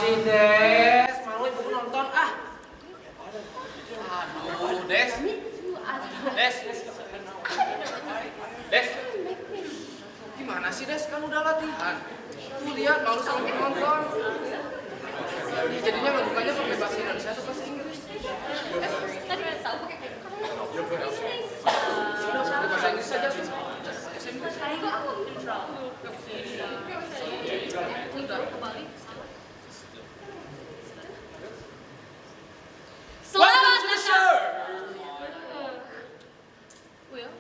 sih, Des? Malu ibu nonton, ah. Aduh, Des. Des. Gimana sih, Des? Kan udah latihan. Tuh lihat, lalu sampai nonton. Ini jadinya ngebukanya pakai bahasa Indonesia atau bahasa Inggris? Tadi udah tahu pakai kayak Udah bahasa Inggris saja. kok aku neutral. Ke Bali. Selamat datang. Will?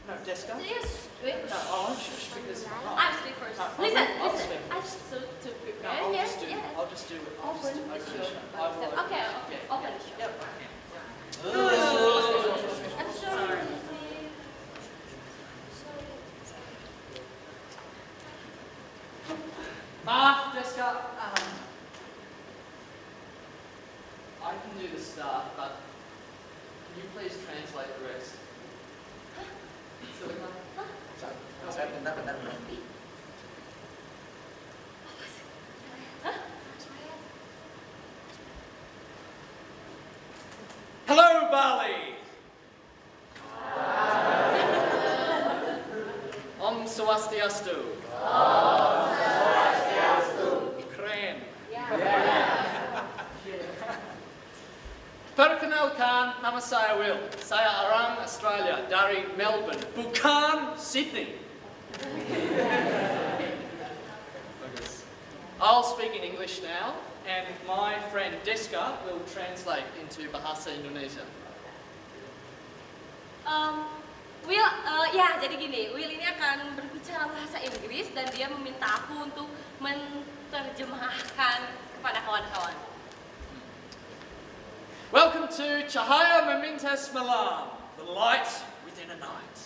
No, Deska? Yes. Wait. No, I'll speak this. I'm speak first. Listen. I to prepare. No, Yes. I'll just do it. Open the show. Okay. Open the show. Yep. I'm sorry. Maaf, Deska. I can do the start, but can you please translate the rest? Silakan. Saya bentar. Hello, Bali. Om Swastiastu. Keren. Perkenalkan, nama saya Will. Saya orang Australia dari Melbourne, bukan Sydney. I'll speak in English now, and my friend Deska will translate into bahasa Indonesia. Will, ya jadi gini, Will ini akan berbicara bahasa Inggris dan dia meminta aku untuk menerjemahkan kepada kawan-kawan. Welcome to Cahaya Memintas Malam, the light within a night.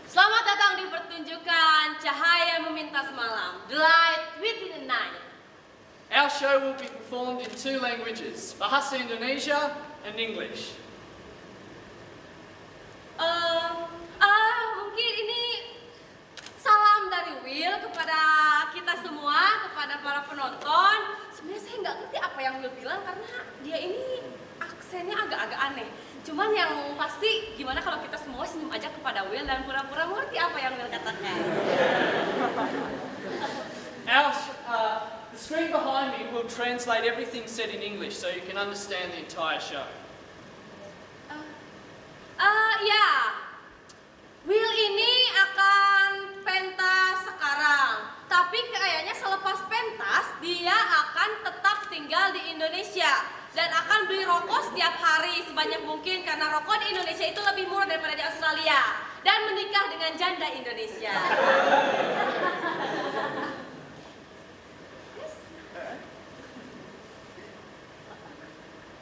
Selamat datang di pertunjukan Cahaya Memintas Malam, The Light Within the Night. Our show will be performed in two languages, Bahasa Indonesia and English. Mungkin ini salam dari Will kepada kita semua, kepada para penonton. Sebenarnya saya nggak ngerti apa yang Will bilang karena dia ini aksennya agak-agak aneh. Cuman yang pasti gimana kalau kita semua senyum aja kepada Will dan pura-pura mengerti apa yang Will katakan. The screen behind me will translate everything said in English so you can understand the entire show. Ya, Will ini akan pentas sekarang. Tapi kayaknya selepas pentas dia akan tetap tinggal di Indonesia dan akan beli rokok setiap hari sebanyak mungkin karena rokok di Indonesia itu lebih murah daripada di Australia dan menikah dengan janda Indonesia.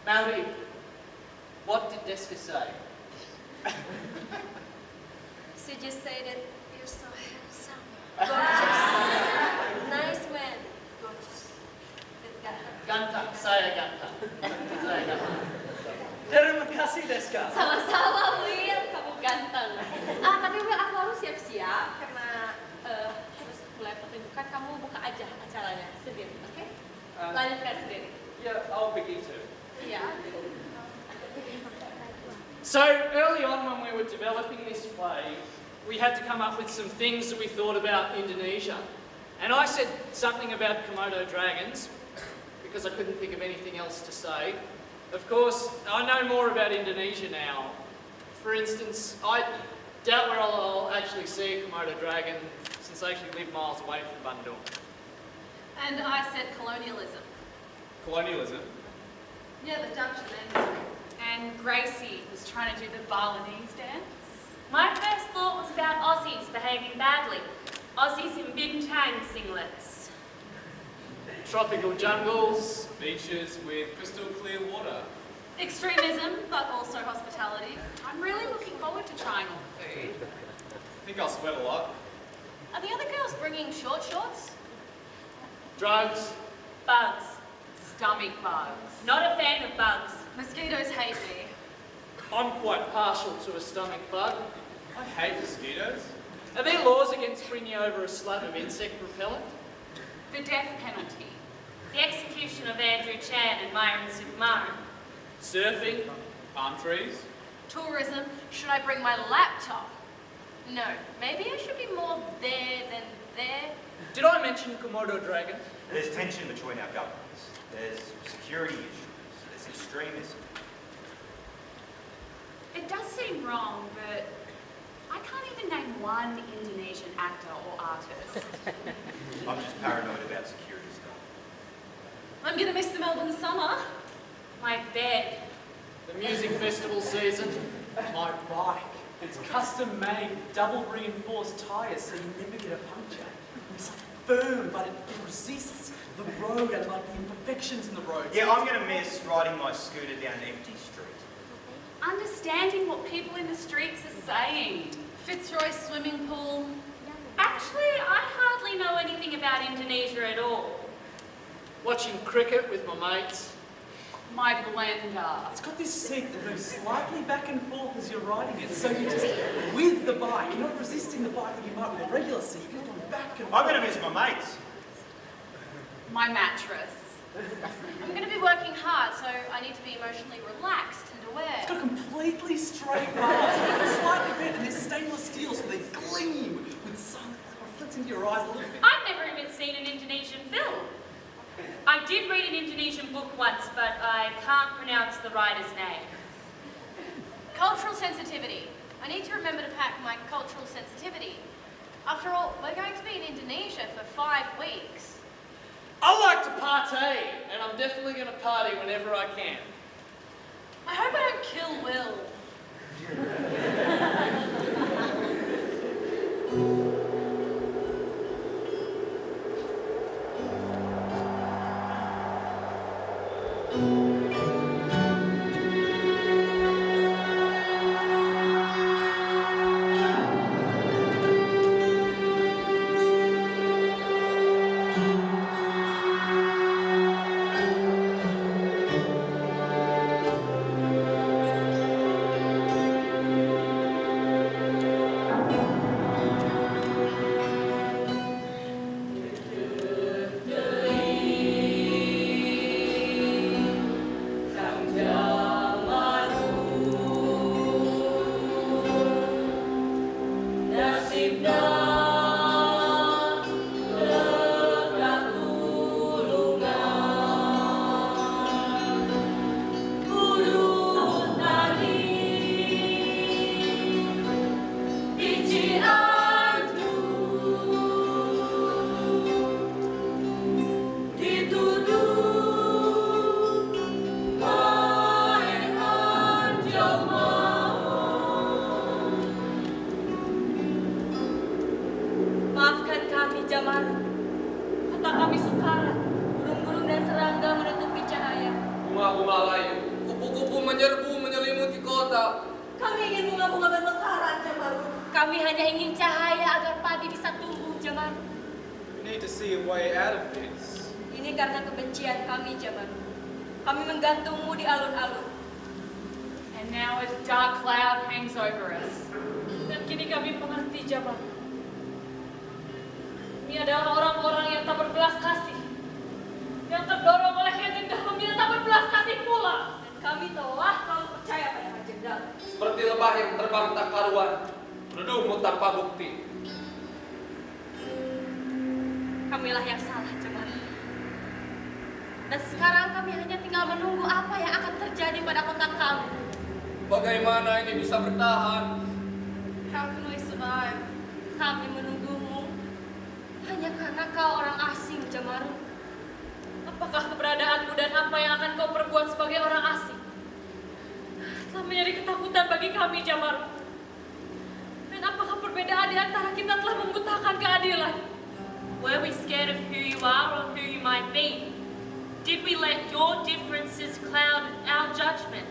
Maori, what did Deska say? She just said that you're so handsome, gorgeous, nice man, gorgeous. Gantang, saya gantang. Terima kasih, Deska. Sama-sama Will, kamu ganteng. Tapi Will aku harus siap-siap karena harus mulai pertunjukan. Kamu buka aja acaranya sendiri, oke? Lanjutkan sendiri. Yeah, I'll begin to. Iya. So early on when we were developing this play, we had to come up with some things that we thought about Indonesia. And I said something about Komodo dragons because I couldn't think of anything else to say. Of course, I know more about Indonesia now. For instance, I doubt where I'll actually see a Komodo dragon since I actually live miles away from Bandung. And I said colonialism. Colonialism? Yeah, the Dutch lens. And Gracie was trying to do the Balinese dance. My first thought was about Aussies behaving badly. Aussies in bintang singlets. Tropical jungles. Beaches with crystal clear water. Extremism, but also hospitality. I'm really looking forward to trying all the food. I think I'll sweat a lot. Are the other girls bringing short shorts? Drugs. Bugs. Stomach bugs. Not a fan of bugs. Mosquitoes hate me. I'm quite partial to a stomach bug. I hate mosquitoes. Are there laws against bringing over a slab of insect repellent? The death penalty. The execution of Andrew Chan and Myron Sukumaran. Surfing. Palm trees. Tourism. Should I bring my laptop? No, maybe I should be more there than there. Did I mention Komodo dragon? There's tension between our governments. There's security issues. There's extremism. It does seem wrong, but I can't even name one Indonesian actor or artist. I'm just paranoid about security stuff. I'm gonna miss the Melbourne summer. My bed. The music festival season. My bike. It's custom made, double reinforced tyres so you never get a puncture. It's firm, but it resists the road and like the imperfections in the road. Yeah, I'm going to miss riding my scooter down an empty street. Understanding what people in the streets are saying. Fitzroy swimming pool. Actually, I hardly know anything about Indonesia at all. Watching cricket with my mates. My blender. It's got this seat that moves slightly back and forth as you're riding it, so you're just with the bike. You're not resisting the bike like you might with a regular seat. You're going back and forth. I'm going to miss my mates. My mattress. I'm gonna be working hard, so I need to be emotionally relaxed and aware. It's got completely straight bars, slightly bent, and they're stainless steel, so they gleam with sun that reflects into your eyes a little bit. I've never even seen an Indonesian film. I did read an Indonesian book once, but I can't pronounce the writer's name. Cultural sensitivity. I need to remember to pack my cultural sensitivity. After all, we're going to be in Indonesia for 5 weeks. I like to partay, and I'm definitely going to party whenever I can. I hope I don't kill Will. Bunga-bunga layu, kupu-kupu menyerbu menyelimuti kota. Kami ingin bunga-bunga bermekaran, Jamaru. Kami hanya ingin cahaya agar padi bisa tumbuh, Jamaru. We need to see a way out of this. Ini karena kebencian kami, Jamaru. Kami menggantungmu di alun-alun. And now a dark cloud hangs over us. Dan kini kami mengerti, Jamaru. Ini adalah orang-orang yang tak berbelas kasih. Yang terdorong oleh kanjeng dahulu yang tak berbelas kasih pula. Dan kami telah selalu percaya pada kanjeng dahulu. Seperti lebah yang terbang tak karuan, menuduhmu tanpa bukti. Kamilah yang salah, Jamaru. Dan sekarang kami hanya tinggal menunggu apa yang akan terjadi pada kota kami. Bagaimana ini bisa bertahan? How can we survive? Kami menunggumu hanya karena kau orang asing, Jamaru. Apakah keberadaanmu dan apa yang akan kau perbuat sebagai orang asing telah menjadi ketakutan bagi kami, Jamaru? Dan apakah perbedaan di antara kita telah membutakan keadilan? Were we scared of who you are or who you might be? Did we let your differences cloud our judgment?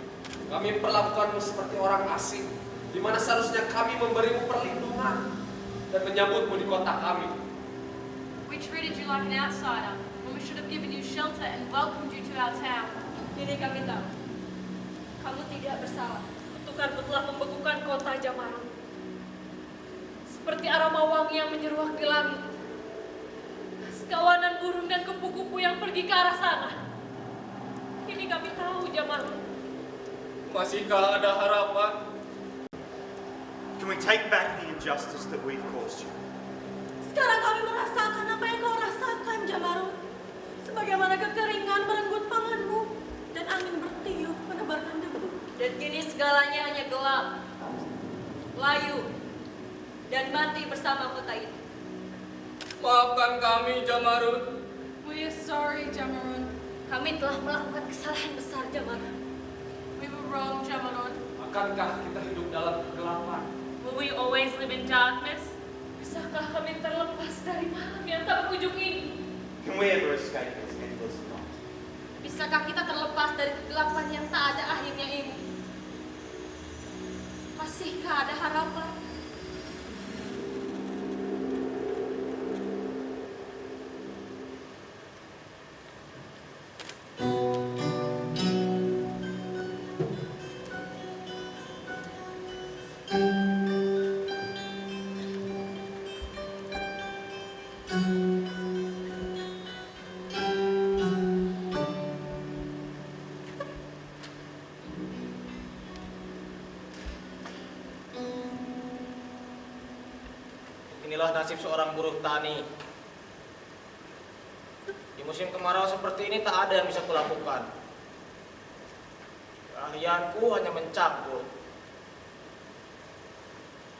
Kami perlakukanmu seperti orang asing, di mana seharusnya kami memberimu perlindungan dan menyambutmu di kota kami. We treated you like an outsider when we should have given you shelter and welcomed you to our town. Kini kami tahu, kamu tidak bersalah. Kutukanmu telah membekukan kota Jamaru. Seperti aroma wangi yang menyeruak di langit. kawanan burung dan kupu-kupu yang pergi ke arah sana. Kini kami tahu, Jamaludin. Masihkah ada harapan? Can we take back the injustice that we've caused you? Sekarang kami merasakan apa yang kau rasakan, Jamaludin. Sebagaimana kekeringan merenggut panganmu dan angin bertiup menebarkan debu. Dan kini segalanya hanya gelap, layu, dan mati bersama kota ini. Maafkan kami, Jamaludin. We are sorry, Jamaludin. Kami telah melakukan kesalahan besar, Jamaludin. We were wrong, Jamaludin. Akankah kita hidup dalam kegelapan? Will we always live in darkness? Bisakah kami terlepas dari malam yang tak berujung ini? Can we ever escape this endless night? Bisakah kita terlepas dari kegelapan yang tak ada akhirnya ini? Masihkah ada harapan? Inilah nasib seorang buruh tani. Di musim kemarau seperti ini tak ada yang bisa kulakukan. Keahlianku hanya mencangkul.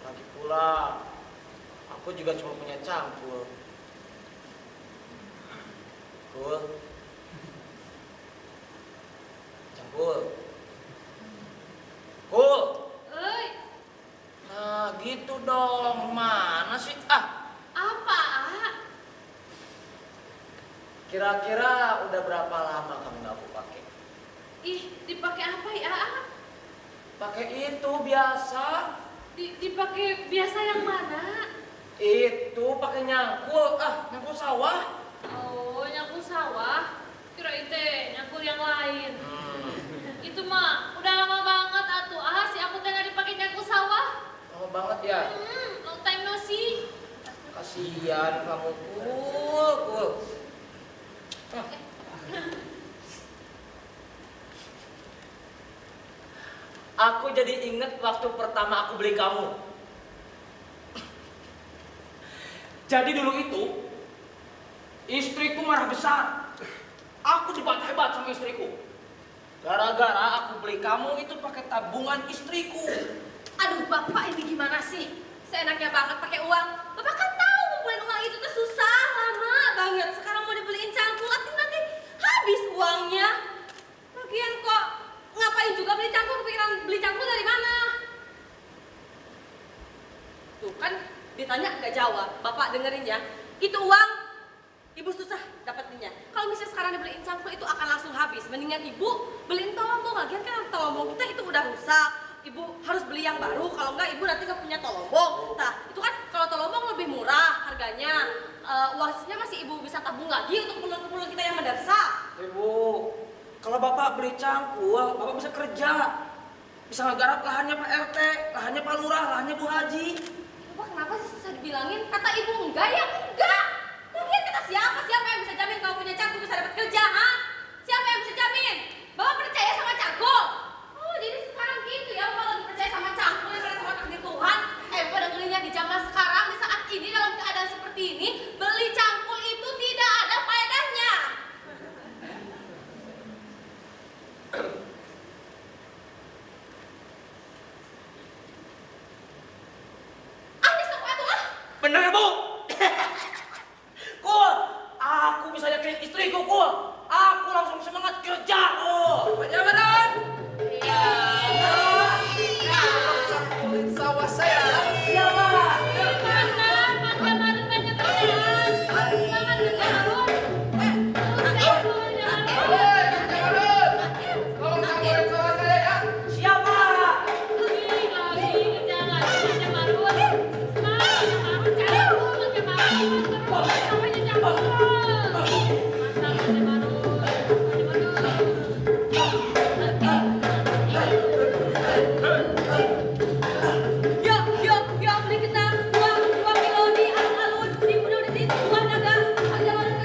Lagi pula, aku juga cuma punya cangkul. Cangkul. Cangkul. Cangkul. Nah, gitu dong. Mana sih? Apa? Kira-kira udah berapa lama kamu nggak aku pakai? Ih, dipakai apa ya? Pakai itu biasa. Dipakai biasa yang mana? Itu pakai nyangkul. Nyangkul sawah. Oh, nyangkul sawah. Kirain teh nyangkul yang lain. Itu mah udah lama banget atuh. Si aku teh nggak dipakai nyangkul sawah. Lama banget ya. Long time no see. Kasihan kamu, Kul. Aku jadi inget waktu pertama aku beli kamu. Jadi dulu itu istriku marah besar. Aku debat-hebat sama istriku. Gara-gara aku beli kamu itu pakai tabungan istriku. Aduh, Bapak ini gimana sih? Seenaknya banget pakai uang. Bapak kan tahu ngumpulin uang itu tuh susah, lama banget. Sekarang mau dibeliin cangkul, nanti habis uangnya. Lagian kok ngapain juga beli cangkul? Kepikiran beli cangkul dari mana? Tuh kan ditanya nggak jawab. Bapak dengerin ya. Itu uang Ibu susah dapetinnya. Kalau misalnya sekarang dibeliin cangkul itu akan langsung habis. Mendingan Ibu beliin tolombong. Lagian kan tolombong kita itu udah rusak. Ibu harus beli yang baru, kalau enggak Ibu nanti nggak punya tolombong. Nah, itu kan kalau tolombong lebih murah harganya. Uang sisanya masih Ibu bisa tabung lagi untuk keperluan kita yang mendesak. Ibu, kalau Bapak beli cangkul, Bapak bisa kerja. Bisa ngegarap lahannya Pak RT, lahannya Pak Lurah, lahannya Bu Haji. Bapak kenapa sih susah dibilangin? Kata Ibu enggak ya enggak. Lagian kata siapa yang bisa jamin kalau punya cangkul bisa dapat kerja, ha? Siapa yang bisa jamin? Bapak percaya sama cangkul? Oh, jadi sekarang gitu ya, Bapak lebih percaya sama cangkul daripada sama takdir Tuhan. Bapak dengerinnya di zaman sekarang, di saat ini dalam keadaan seperti ini, beli cangkul itu tidak ada faedahnya. Ini sok atuh ah. Bener ya, Bu? Kul, aku bisa yakin istriku, Kul. Aku langsung semangat kerja, Kul. Penyamaran. Cangkulin sawah saya. Siapa? Beli kita 2 kilo di alun-alun di Gunung di situ 2 naga. Jangan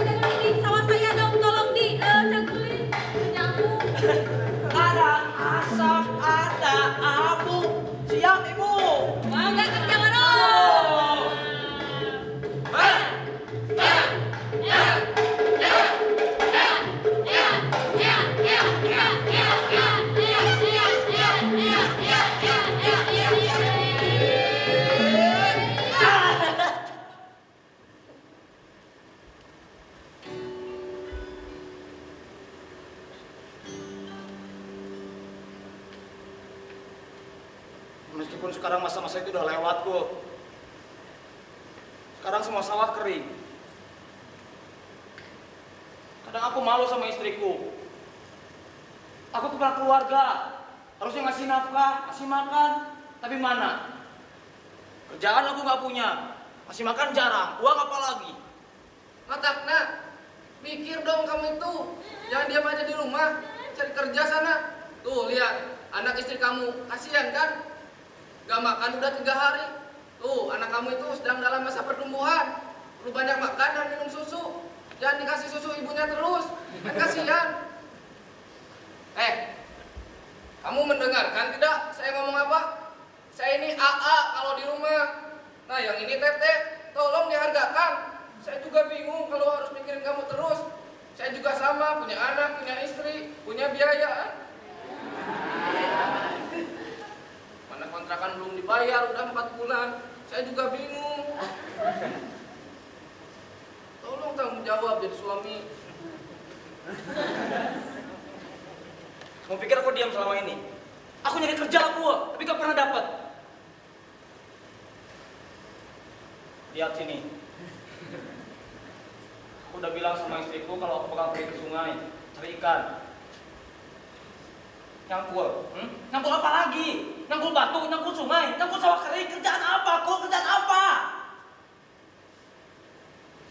Meskipun sekarang masa-masa itu udah lewat kok. Sekarang semua sawah kering. Kadang aku malu sama istriku. Aku kepala keluarga, harusnya ngasih nafkah, ngasih makan. Tapi mana? Kerjaan aku nggak punya, ngasih makan jarang, uang apa lagi? Matakna, mikir dong kamu itu. Jangan diam aja di rumah, cari kerja sana. Tuh lihat, anak istri kamu, kasihan kan? Gak makan udah 3 hari. Tuh, anak kamu itu sedang dalam masa pertumbuhan. Perlu banyak makan dan minum susu. Jangan dikasih susu ibunya terus, kan kasihan. Kamu mendengarkan tidak saya ngomong apa? Saya ini AA kalau di rumah. Nah, yang ini Tete, tolong dihargakan. Saya juga bingung kalau harus mikirin kamu terus. Saya juga sama, punya anak, punya istri, punya biaya. Mana kontrakan belum dibayar, udah 4 bulan. Saya juga bingung. Tolong tanggung jawab jadi suami. Kamu pikir aku diam selama ini? Aku nyari kerja aku, tapi gak pernah dapat. Lihat sini. Aku udah bilang sama istriku kalau aku bakal pergi ke sungai cari ikan. Nyangkul, nyangkul apa lagi? Nyangkul batu, nyangkul sungai, nyangkul sawah kering. Kerjaan apa? Kok kerjaan apa?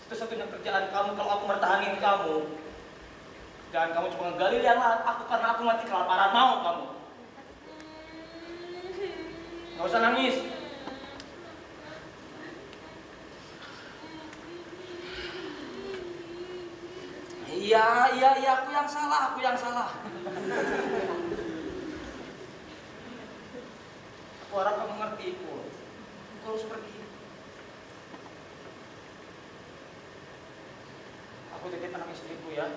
Satu-satunya kerjaan kamu kalau aku mertahanin kamu. Kerjaan kamu cuma ngegali liang lahat aku karena aku mati kelaparan. Mau kamu? Gak usah nangis. Iya, aku yang salah. Aku harap kamu ngerti itu. Aku harus pergi. Aku titip anak istriku ya.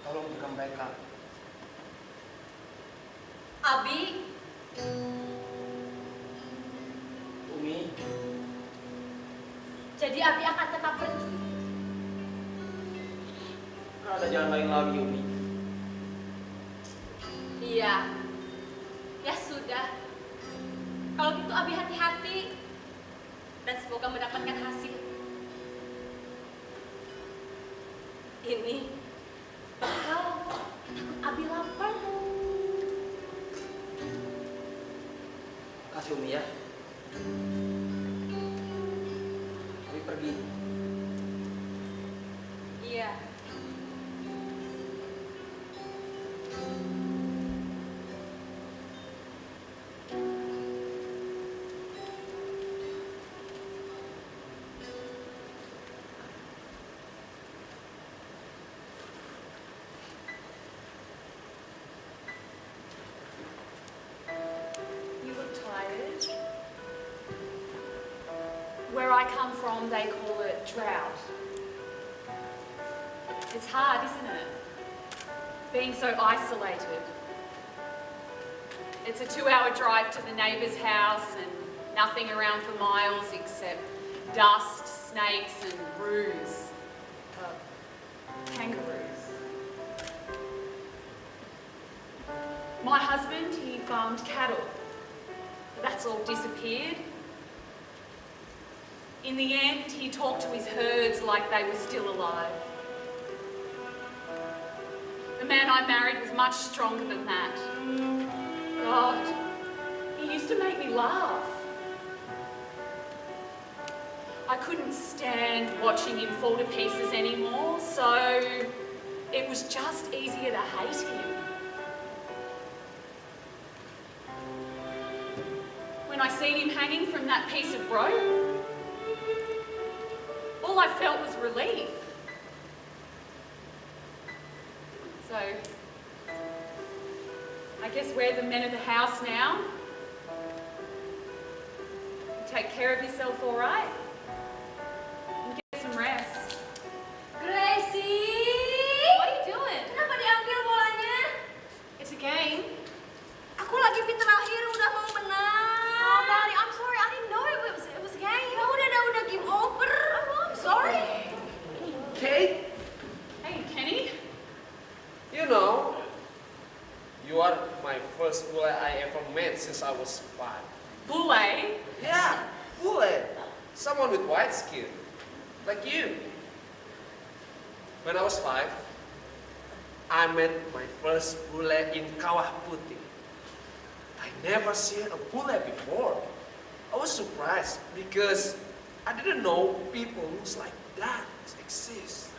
Tolong jaga mereka. Abi, Umi. jadi Abi akan tetap pergi. Gak ada jalan lain lagi, Umi. Iya. Ya sudah. Kalau gitu Abi hati-hati dan semoga mendapatkan hasil. Ini bakal takut Abi lapar. Kasih Umi ya. Abi pergi. Iya. Where I come from, they call it drought. It's hard, isn't it? Being so isolated. It's a 2-hour drive to the neighbour's house and nothing around for miles except dust, snakes and roos. Kangaroos. My husband, he farmed cattle. That's all disappeared. In the end, he talked to his herds like they were still alive. The man I married was much stronger than that. God, he used to make me laugh. I couldn't stand watching him fall to pieces anymore, so it was just easier to hate him. When I seen him hanging from that piece of rope, all I felt was relief. So, I guess we're the men of the house now. You take care of yourself all right and get some rest. Gracie! What are you doing? Kenapa diambil bolanya? It's a game. Aku lagi di terakhir udah mau menang. Oh, Daddy, I'm sorry. I didn't know it was a game. Ya udah game over. I'm sorry. Kate, Hey, Kenny. you know, you are my first boy I ever met since I was 5. Bule? Yeah, bule. Someone with white skin. Like you. When I was 5, I met my first bule in Kawah Putih. I never seen a bule before. I was surprised because I didn't know people looks like that exist.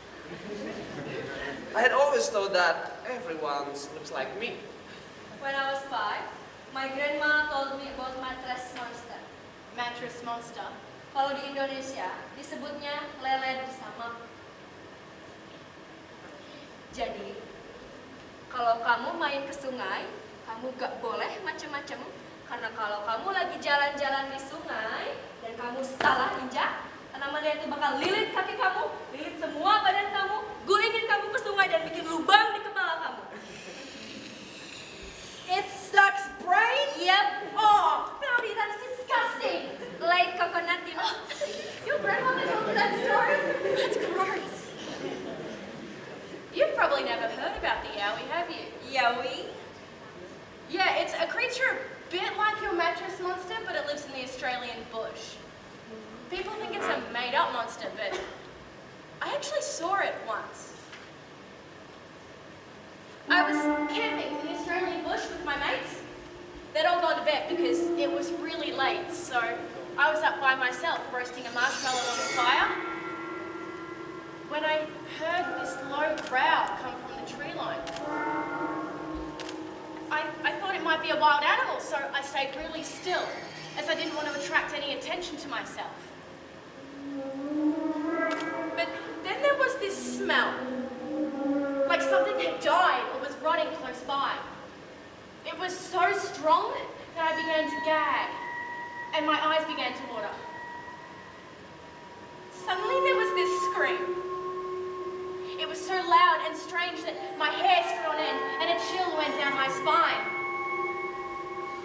I had always thought that everyone looks like me. When I was 5, my grandma told me about mattress monster. Mattress monster. Kalau di Indonesia disebutnya lele bersama. Jadi, kalau kamu main ke sungai, kamu gak boleh macem-macem. Karena kalau kamu lagi jalan-jalan di sungai dan kamu salah injak, tanaman liar itu bakal lilit kaki kamu, lilit semua badan kamu, gulingin kamu ke sungai dan bikin lubang di kepala kamu. It sucks brains? Yep. Oh, Melody, that's disgusting. Like coconut, you know. Your grandmother told you that story? That's gross. You've probably never heard about the yowie, have you? Yowie? Yeah, it's a creature a bit like your mattress monster, but it lives in the Australian bush. People think it's a made-up monster, but I actually saw it once. I was camping in the Australian bush with my mates. They'd all gone to bed because it was really late, so I was up by myself roasting a marshmallow on the fire when I heard this low growl come from the tree line. I thought it might be a wild animal, so I stayed really still, as I didn't want to attract any attention to myself. But then there was this smell, like something had died or was rotting close by. It was so strong that I began to gag, and my eyes began to water. Suddenly there was this scream. It was so loud and strange that my hair stood on end and a chill went down my spine.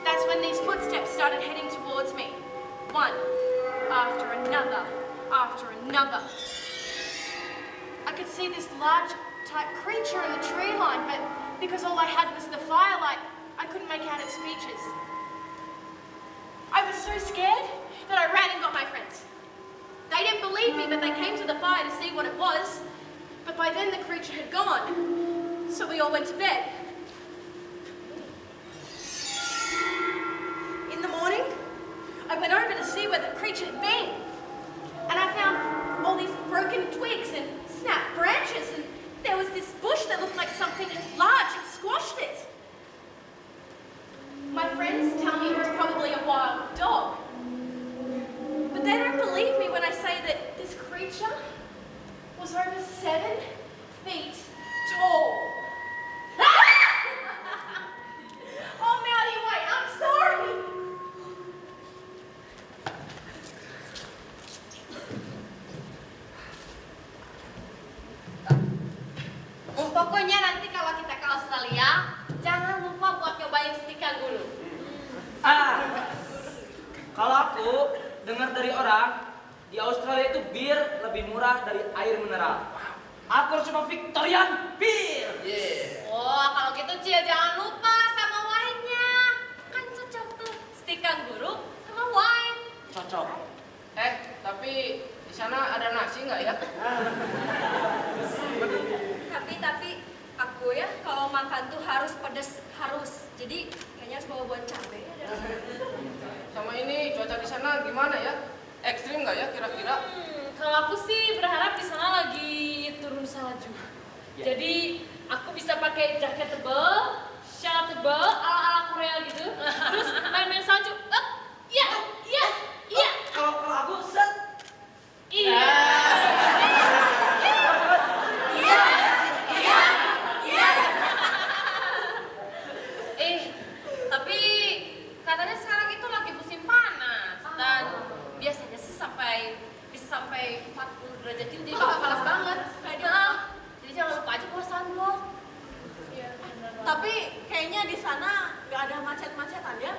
That's when these footsteps started heading towards me. One after another, after another. I could see this large type creature in the tree line, but because all I had was the firelight, I couldn't make out its features. I was so scared that I ran and got my friends. They didn't believe me, but they came to the fire to see what it was. But by then the creature had gone, so we all went to bed. In the morning, I went over to see where the creature had been. And I found all these broken twigs and snapped branches, and there was this bush that looked like something large had squashed it. My friends tell me it was probably a wild dog. But they don't believe me when I say that this creature was over 7 feet tall. Oh, Melody, wait, I'm sorry. Pokoknya nanti kalau kita ke Australia, jangan lupa buat nyobain stik kanguru. Kalau aku dengar dari orang, di Australia itu bir lebih murah dari air mineral. Aku harus coba Victorian beer. Yeah. Oh, kalau gitu Cil jangan lupa sama wine-nya. Kan cocok tuh stik kanguru sama wine. Cocok. Tapi di sana ada nasi nggak ya? Tapi aku ya kalau makan tuh harus pedes, harus. Jadi kayaknya harus bawa buat cabai ya. Sama ini cuaca di sana gimana ya? Ekstrim nggak ya kira-kira? Kalau aku sih berharap di sana lagi turun salju. Jadi aku bisa pakai jaket tebal, shawl tebal ala-ala Korea gitu. Terus main-main salju. Iya. Kalau aku set. Iya. Tapi katanya sekarang itu lagi musim panas dan biasanya sih bisa sampai 40 derajat gitu, jadi bakal panas banget. Jadi jangan lupa aja bawa sunblock. Tapi kayaknya di sana nggak ada macet-macetan ya?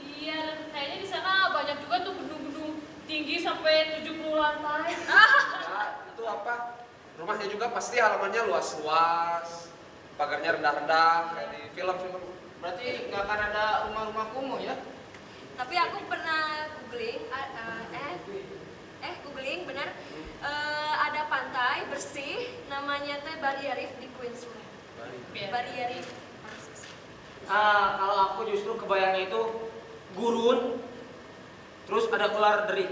Iya, kayaknya di sana banyak juga tuh gedung-gedung tinggi sampai 70 lantai. Ya, itu apa? Rumahnya juga pasti halamannya luas-luas, pagarnya rendah-rendah kayak di film-film. Berarti nggak akan ada rumah-rumah kumuh ya? Tapi aku pernah googling, googling benar, ada pantai bersih, namanya teh Baria Reef di Queensland. Baria Reef. Kalau aku justru kebayangnya itu gurun, terus ada ular derik.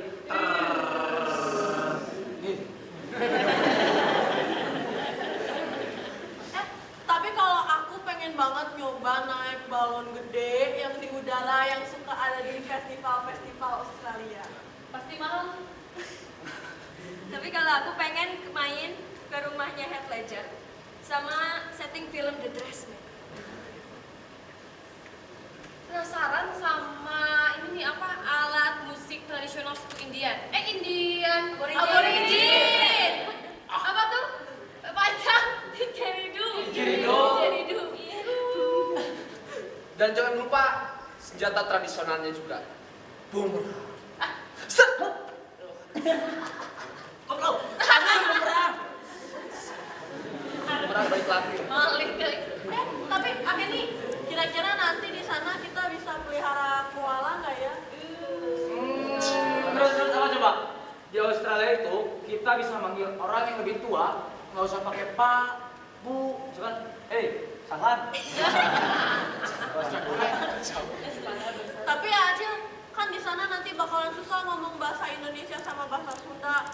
Tapi kalau aku pengen banget nyoba naik balon gede yang di udara yang suka ada di festival-festival Australia. Pasti mahal. Tapi kalau aku pengen main ke rumahnya Heath Ledger sama setting film The Dressman. Penasaran sama ini nih apa alat musik tradisional suku Indian. Aborigin. Apa tuh? Panjang. Didgeridoo. Dan jangan lupa senjata tradisionalnya juga. Bumerang. Bumerang baik lagi. Malik kali. Tapi Amin nih, kira-kira nanti di sana kita bisa pelihara koala nggak ya? Terus apa coba? Di Australia itu kita bisa manggil orang yang lebih tua, nggak usah pakai Pak, Bu, misalkan, Sahlan. Tapi ya Acil, kan di sana nanti bakalan susah ngomong bahasa Indonesia sama bahasa Sunda.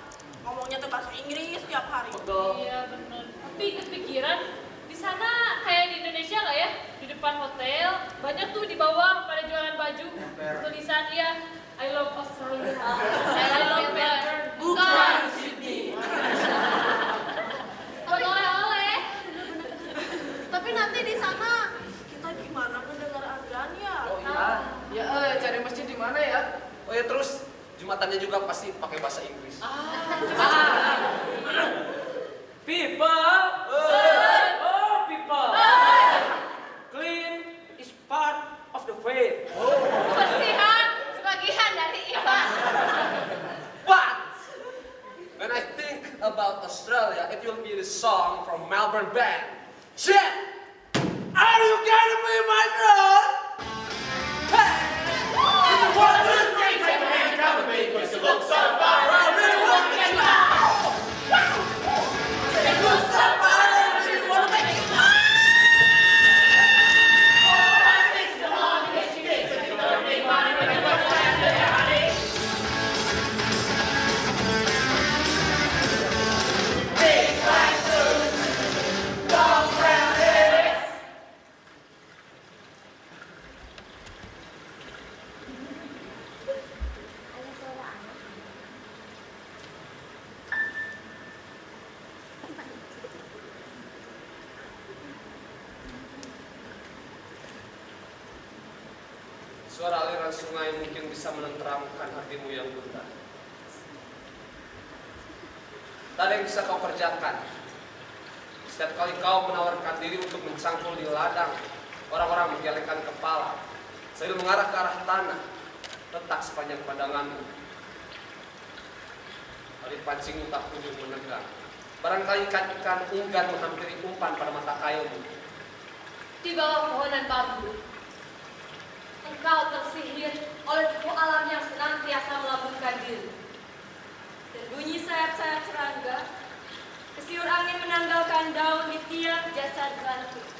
Ngomongnya tuh bahasa Inggris tiap hari. Iya benar. Tapi kepikiran di sana kayak di Indonesia nggak ya? Di depan hotel banyak tuh di bawah pada jualan baju. Tulisan ya I love Australia. I love Melbourne. Bukan Sydney. Oleh-oleh. Tapi nanti di sana kita gimana mendengar azan ya? Oh iya. Ya, cari masjid di mana ya? Oh ya, terus jumatannya juga pasti pakai bahasa Inggris. People, people. Clean is part of the faith. Kebersihan sebagian dari iman. But when I think about Australia, it will be the song from Melbourne band. Shit! Are you gonna be my girl? Hey! It's a 1, 2, 3, take my hand, come with me, 'cause you look so far, I really want to get you out. You look so far, I really want to make you out. Oh, I think so long, get you get, but you don't need money when you want to land there, honey. Big black boots, long brown hair. Suara aliran sungai mungkin bisa menenteramkan hatimu yang gundah. Tak ada yang bisa kau kerjakan. Setiap kali kau menawarkan diri untuk mencangkul di ladang, orang-orang menggelengkan kepala sambil mengarah ke arah tanah, letak sepanjang pandanganmu. Alir pancingmu tak kunjung menegang. Barangkali ikan-ikan enggan menghampiri umpan pada mata kailmu. Di bawah pohonan bambu, engkau tersihir oleh buku alam yang senantiasa melambungkan diri. Dan bunyi sayap-sayap serangga, kesiur angin menanggalkan daun di tiap jasad ranting.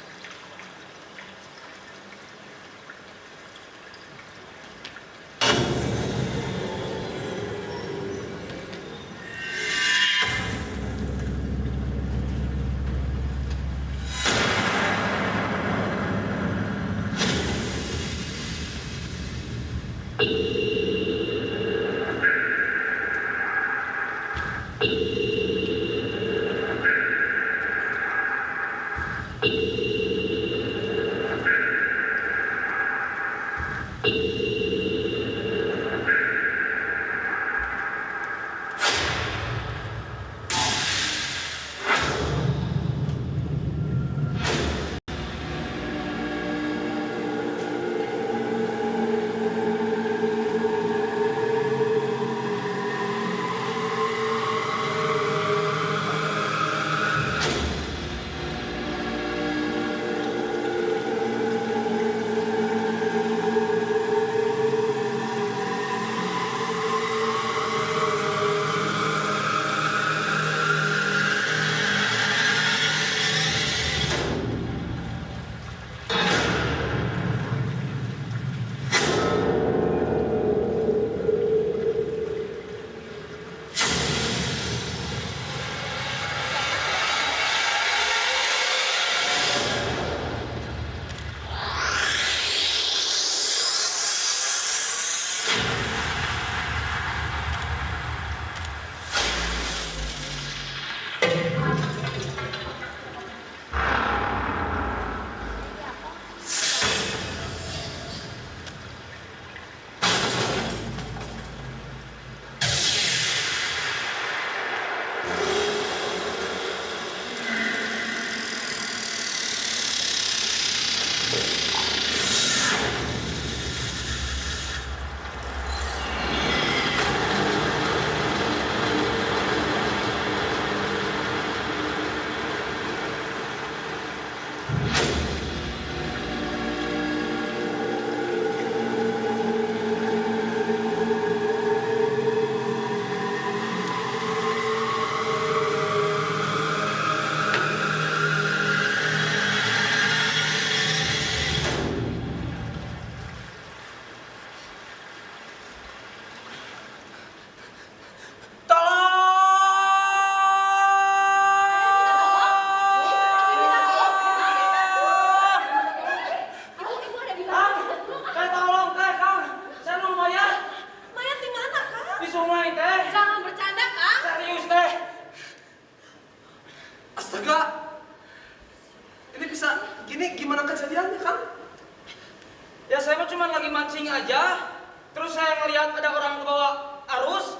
mancing aja, terus saya ngelihat ada orang ke bawah arus,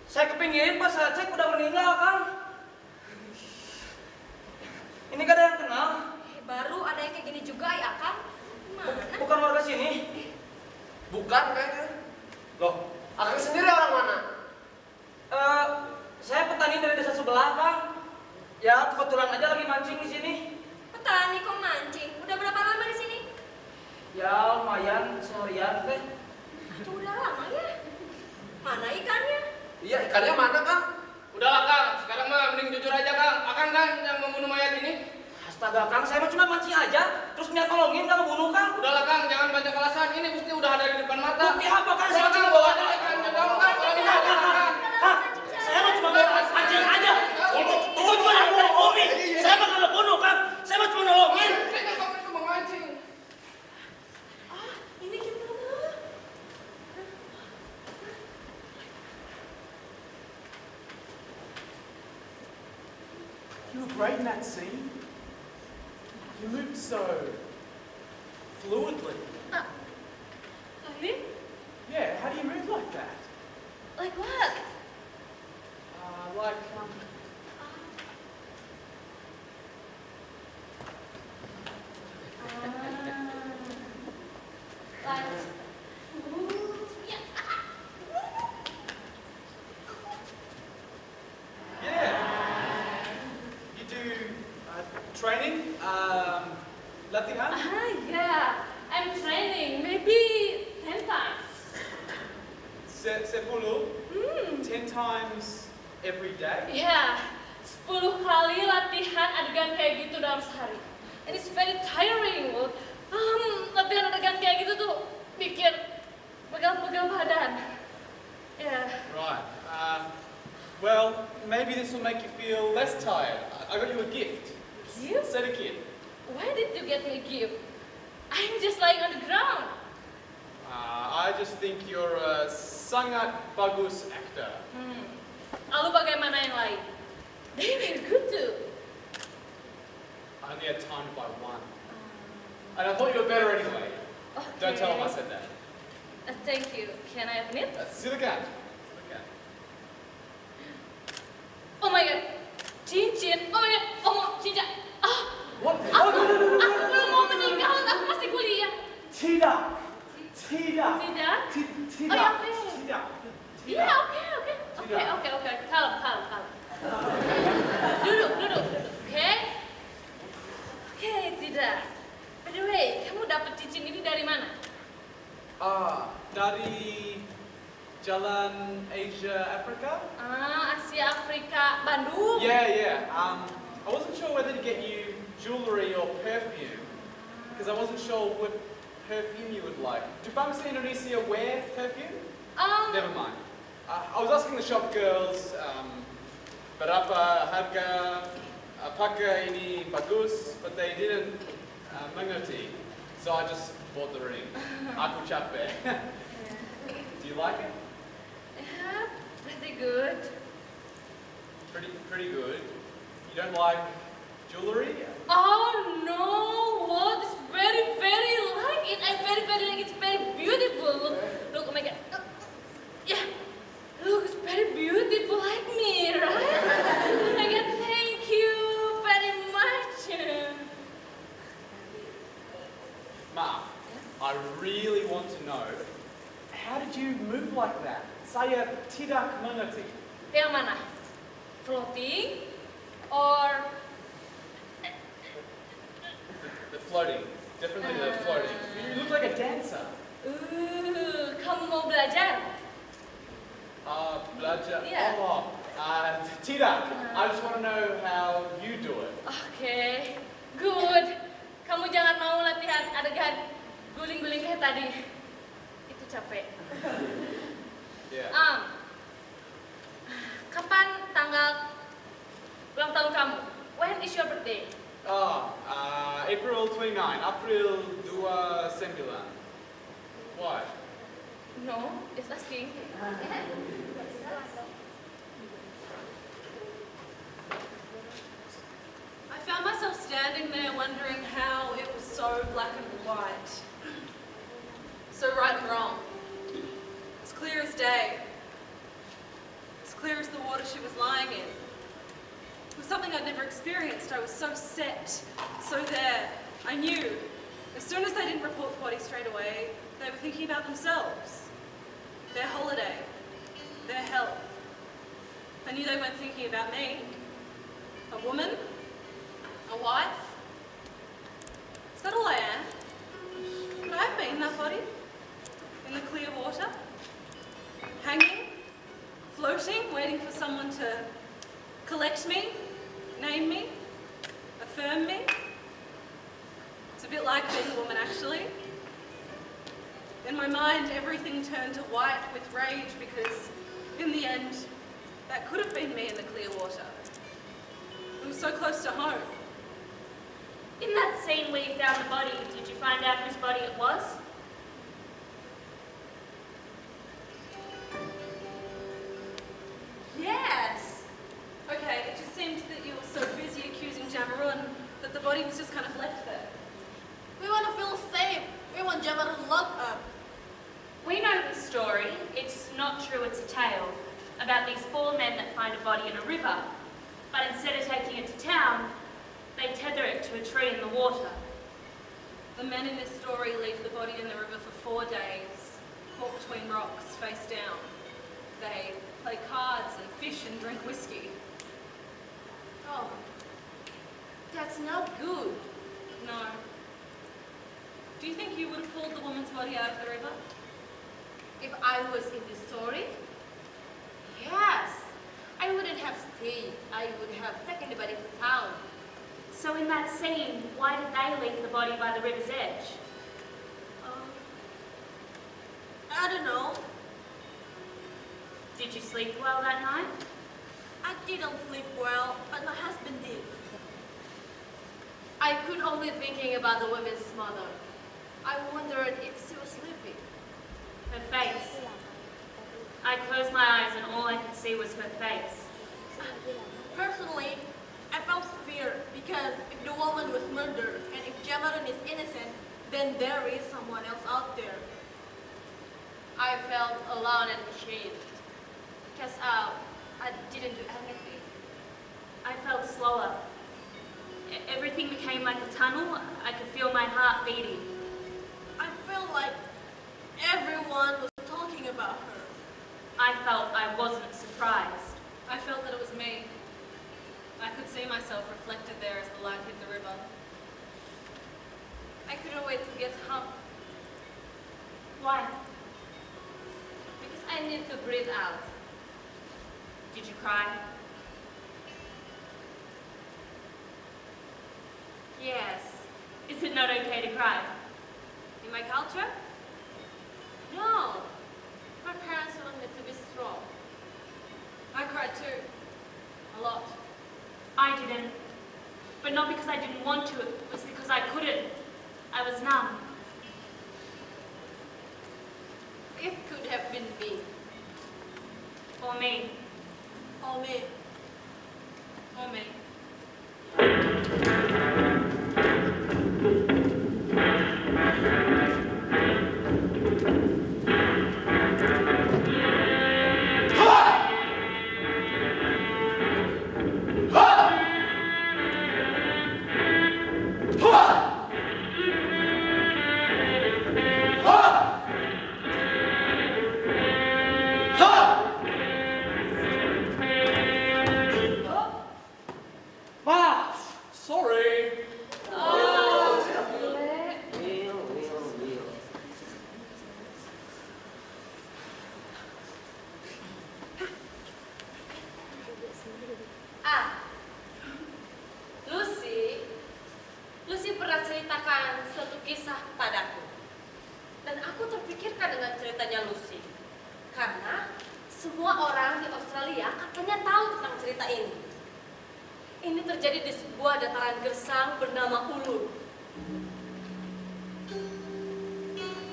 saya kepingin pas saya cek udah meninggal, Kang. Ini gak ada yang kenal. Baru ada yang kayak gini juga ya, Kang? Mana? Bukan warga sini. Bukan kayaknya. Loh, Akang sendiri orang mana? Saya petani dari desa sebelah, Kang. Ya, kebetulan aja lagi mancing di sini. Petani kok mancing? Udah berapa lama di sini? Ya, lumayan seharian teh. Itu udah lama ya? Mana ikannya? Iya, ikannya mana, Kang? Udahlah Kang, sekarang mah mending jujur aja Kang. Akang kan yang membunuh mayat ini. Astaga, Kang, saya mah cuma mancing aja, terus niat nolongin gak ngebunuh, Kang. Udahlah Kang, jangan banyak alasan. Ini bukti udah ada di depan mata. Bukti apa, Kang? Saya cuma bawa aja ikannya dong, Kang. Kalau ini apa, Kang? Kang, saya mah cuma mancing aja. Tunggu cuma aku nolongin. Saya mah gak ngebunuh, Kang. Saya mah cuma nolongin. Kayaknya kamu itu memancing. Ini gimana? You were great in that scene. You moved so fluidly. Really? Yeah, how do you move like that? Like what? Like, yeah. You do training, latihan? Yeah. I'm training. Maybe 10 times. 10 times every day? Yeah. 10 kali latihan adegan kayak gitu dalam sehari. And it's very tiring. Latihan adegan kayak gitu tuh bikin pegal-pegal badan. Yeah. Right. Well, maybe this will make you feel less tired. I got you a gift. Gift? Set a kid. Why did you get me a gift? I'm just lying on the ground. I just think you're a sangat bagus actor. Lalu bagaimana yang lain? They were good too. I only had time to buy one. And I thought you were better anyway. Okay. Don't tell them I said that. Thank you. Can I open it? Silakan. Oh my god. Cincin. Oh my god. Oh, cincin. What? Aku belum mau menikah. Aku masih kuliah. Tidak. Tidak? Tidak. Oh ya, oke. Tidak. Iya, oke. Kalem. Duduk. Oke? Oke, tidak. By the way, kamu dapat cincin ini dari mana? Dari Jalan Asia Africa? Asia Afrika, Bandung. Yeah. I wasn't sure whether to get you jewelry or perfume, because I wasn't sure what perfume you would like. Do bangsa Indonesia wear perfume? Never mind. I was asking the shop girls, berapa harga, apakah ini bagus, but they didn't mengerti. So I just bought the ring. Aku capek. Do you like it? Yeah, pretty good. Pretty good. You don't like jewelry? Oh no, what? It's very, very like it. I'm very, very like it's very beautiful. Look, oh my god. Yeah, look, it's very beautiful like me, right? Oh my god, thank you very much. Ma, I really want to know, how did you move like that? Saya tidak mengerti. Yang mana? Floating or The floating. Definitely the floating. You look like a dancer. kamu mau belajar? Belajar. Yeah. Tidak. I just want to know how you do it. Okay, good. Kamu jangan mau latihan adegan guling-guling kayak tadi. Itu capek. Yeah. Kapan tanggal ulang tahun kamu? When is your birthday? April 29. April 29. Why? No, just asking. I found myself standing there wondering how it was so black and white. So right and wrong. As clear as day. As clear as the water she was lying in. It was something I'd never experienced. I was so set, so there. I knew. As soon as they didn't report the body straight away, they were thinking about themselves. Their holiday. Their health. I knew they weren't thinking about me. A woman? A wife? Is that all I am? Could I have been that body? In the clear water? Hanging? Floating? Waiting for someone to collect me? Name me? Affirm me? It's a bit like being a woman, actually. In my mind, everything turned to white with rage because, in the end, that could have been me in the clear water. It was so close to home. In that scene where you found the body, did you find out whose body it was? Yes! Okay, it just seemed that you were so busy accusing Jamarun that the body was just kind of left there. We want to feel safe. We want Jamarun locked up. We know the story. It's not true, it's a tale about these 4 men that find a body in a river, but instead of taking it to town, they tether it to a tree in the water. The men in this story leave the body in the river for 4 days, caught between rocks, face down. They play cards and fish and drink whiskey. Oh, that's not good. No. Do you think you would have pulled the woman's body out of the river? If I was in the story, yes. I wouldn't have stayed. I would have taken the body to town. So in that scene, why did they leave the body by the river's edge? I don't know. Did you sleep well that night? I didn't sleep well, but my husband did. I could only thinking about the woman's mother. I wondered if she was sleeping. Her face. I closed my eyes and all I could see was her face. Personally, I felt fear because if the woman was murdered and if Jamarun is innocent, then there is someone else out there. I felt alone and ashamed because I didn't do anything. I felt slower. Everything became like a tunnel. I could feel my heart beating. I felt like everyone was talking about her. I felt I wasn't surprised. I felt that it was me. I could see myself reflected there as the light hit the river. I couldn't wait to get home Why? because I need to breathe out. Did you cry? Yes. Is it not okay to cry? In my culture? No. My parents want me to be strong. I cried too. A lot. I didn't. But not because I didn't want to, it was because I couldn't. I was numb. It could have been me. Or me. Or me. Or me. Sorry. Lucy pernah ceritakan suatu kisah padaku. Dan aku terpikirkan dengan ceritanya Lucy. Karena semua orang di Australia katanya tahu tentang cerita ini. Ini terjadi di sebuah dataran gersang bernama Ulur.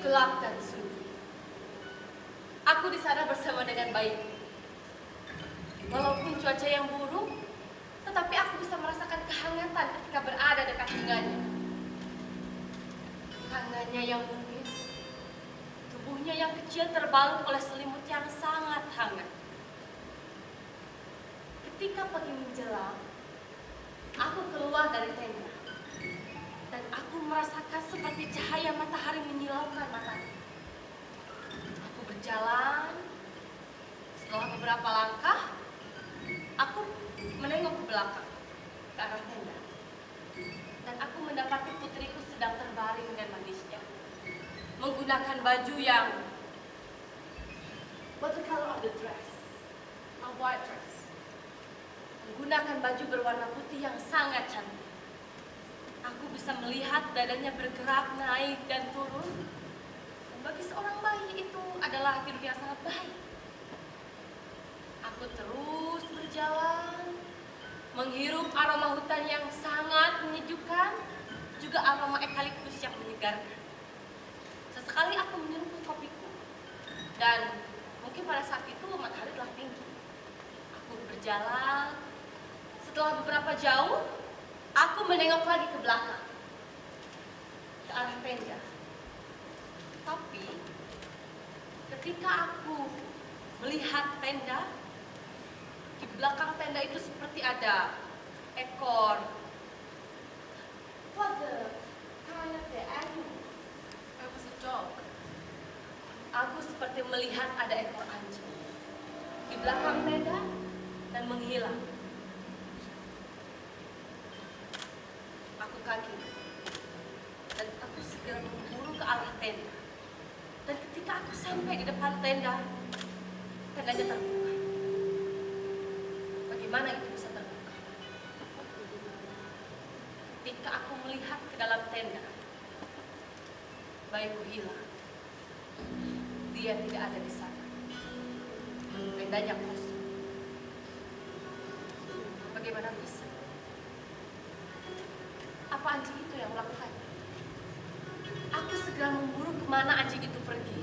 Gelap dan sunyi. Aku di sana bersama dengan bayiku. Walaupun cuaca yang buruk, tetapi aku bisa merasakan kehangatan ketika berada dekat dengannya. Tangannya yang mungkin tubuhnya yang kecil terbalut oleh selimut yang sangat hangat. Ketika pagi menjelang, aku keluar dari tenda dan aku merasakan seperti cahaya matahari menyilaukan mataku. Aku berjalan, setelah beberapa langkah, aku menengok ke belakang, ke arah tenda. Dan aku mendapati putriku sedang terbaring dengan manisnya, menggunakan baju yang what's the color of the dress? A white dress. Menggunakan baju berwarna putih yang sangat cantik. Aku bisa melihat dadanya bergerak naik dan turun. Dan bagi seorang bayi itu adalah hidup yang sangat baik. Aku terus berjalan, menghirup aroma hutan yang sangat menyejukkan, juga aroma eukaliptus yang menyegarkan. Sesekali aku menyeruput kopiku, dan mungkin pada saat itu matahari telah tinggi. Aku berjalan, setelah beberapa jauh, aku menengok lagi ke belakang, ke arah tenda. Tapi, ketika aku melihat tenda, di belakang tenda itu seperti ada ekor. What the kind of the animal? It was a dog. Aku seperti melihat ada ekor anjing di belakang tenda dan menghilang. Aku kaget dan aku segera memburu ke arah tenda. Dan ketika aku sampai di depan tenda, tendanya terbuka. Bagaimana itu bisa terbuka? Ketika aku melihat ke dalam tenda, bayiku hilang. Dia tidak ada di sana. Tendanya kosong. Bagaimana bisa? Apa anjing itu yang melakukannya? Aku segera memburu kemana anjing itu pergi.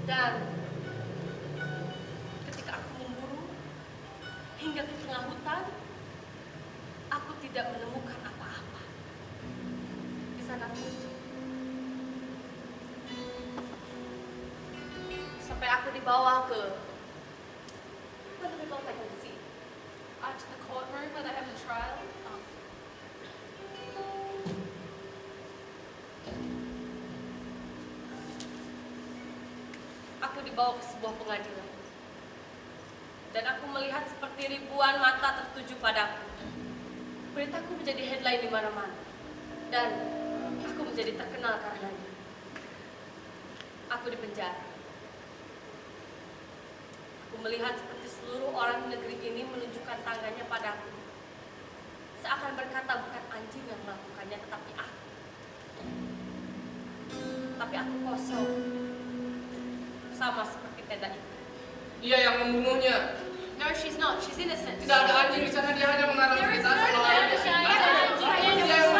Dan ketika aku memburu hingga ke tengah hutan, aku tidak menemukan apa-apa. Di sana musuh. Sampai aku dibawa ke what do we call that? To the courtroom where they have the trial. Aku dibawa ke sebuah pengadilan. Dan aku melihat seperti ribuan mata tertuju padaku. Beritaku menjadi headline di mana-mana. Dan aku menjadi terkenal karenanya. Aku dipenjara. Aku melihat seperti seluruh orang di negeri ini menunjukkan tangannya padaku. Seakan berkata bukan anjing yang melakukannya, tetapi aku. Tapi aku kosong. Sama seperti tenda itu. Dia yang membunuhnya. No, she's not. She's innocent. Tidak ada anjing di sana, dia hanya mengarang cerita soal anjing. Dia yang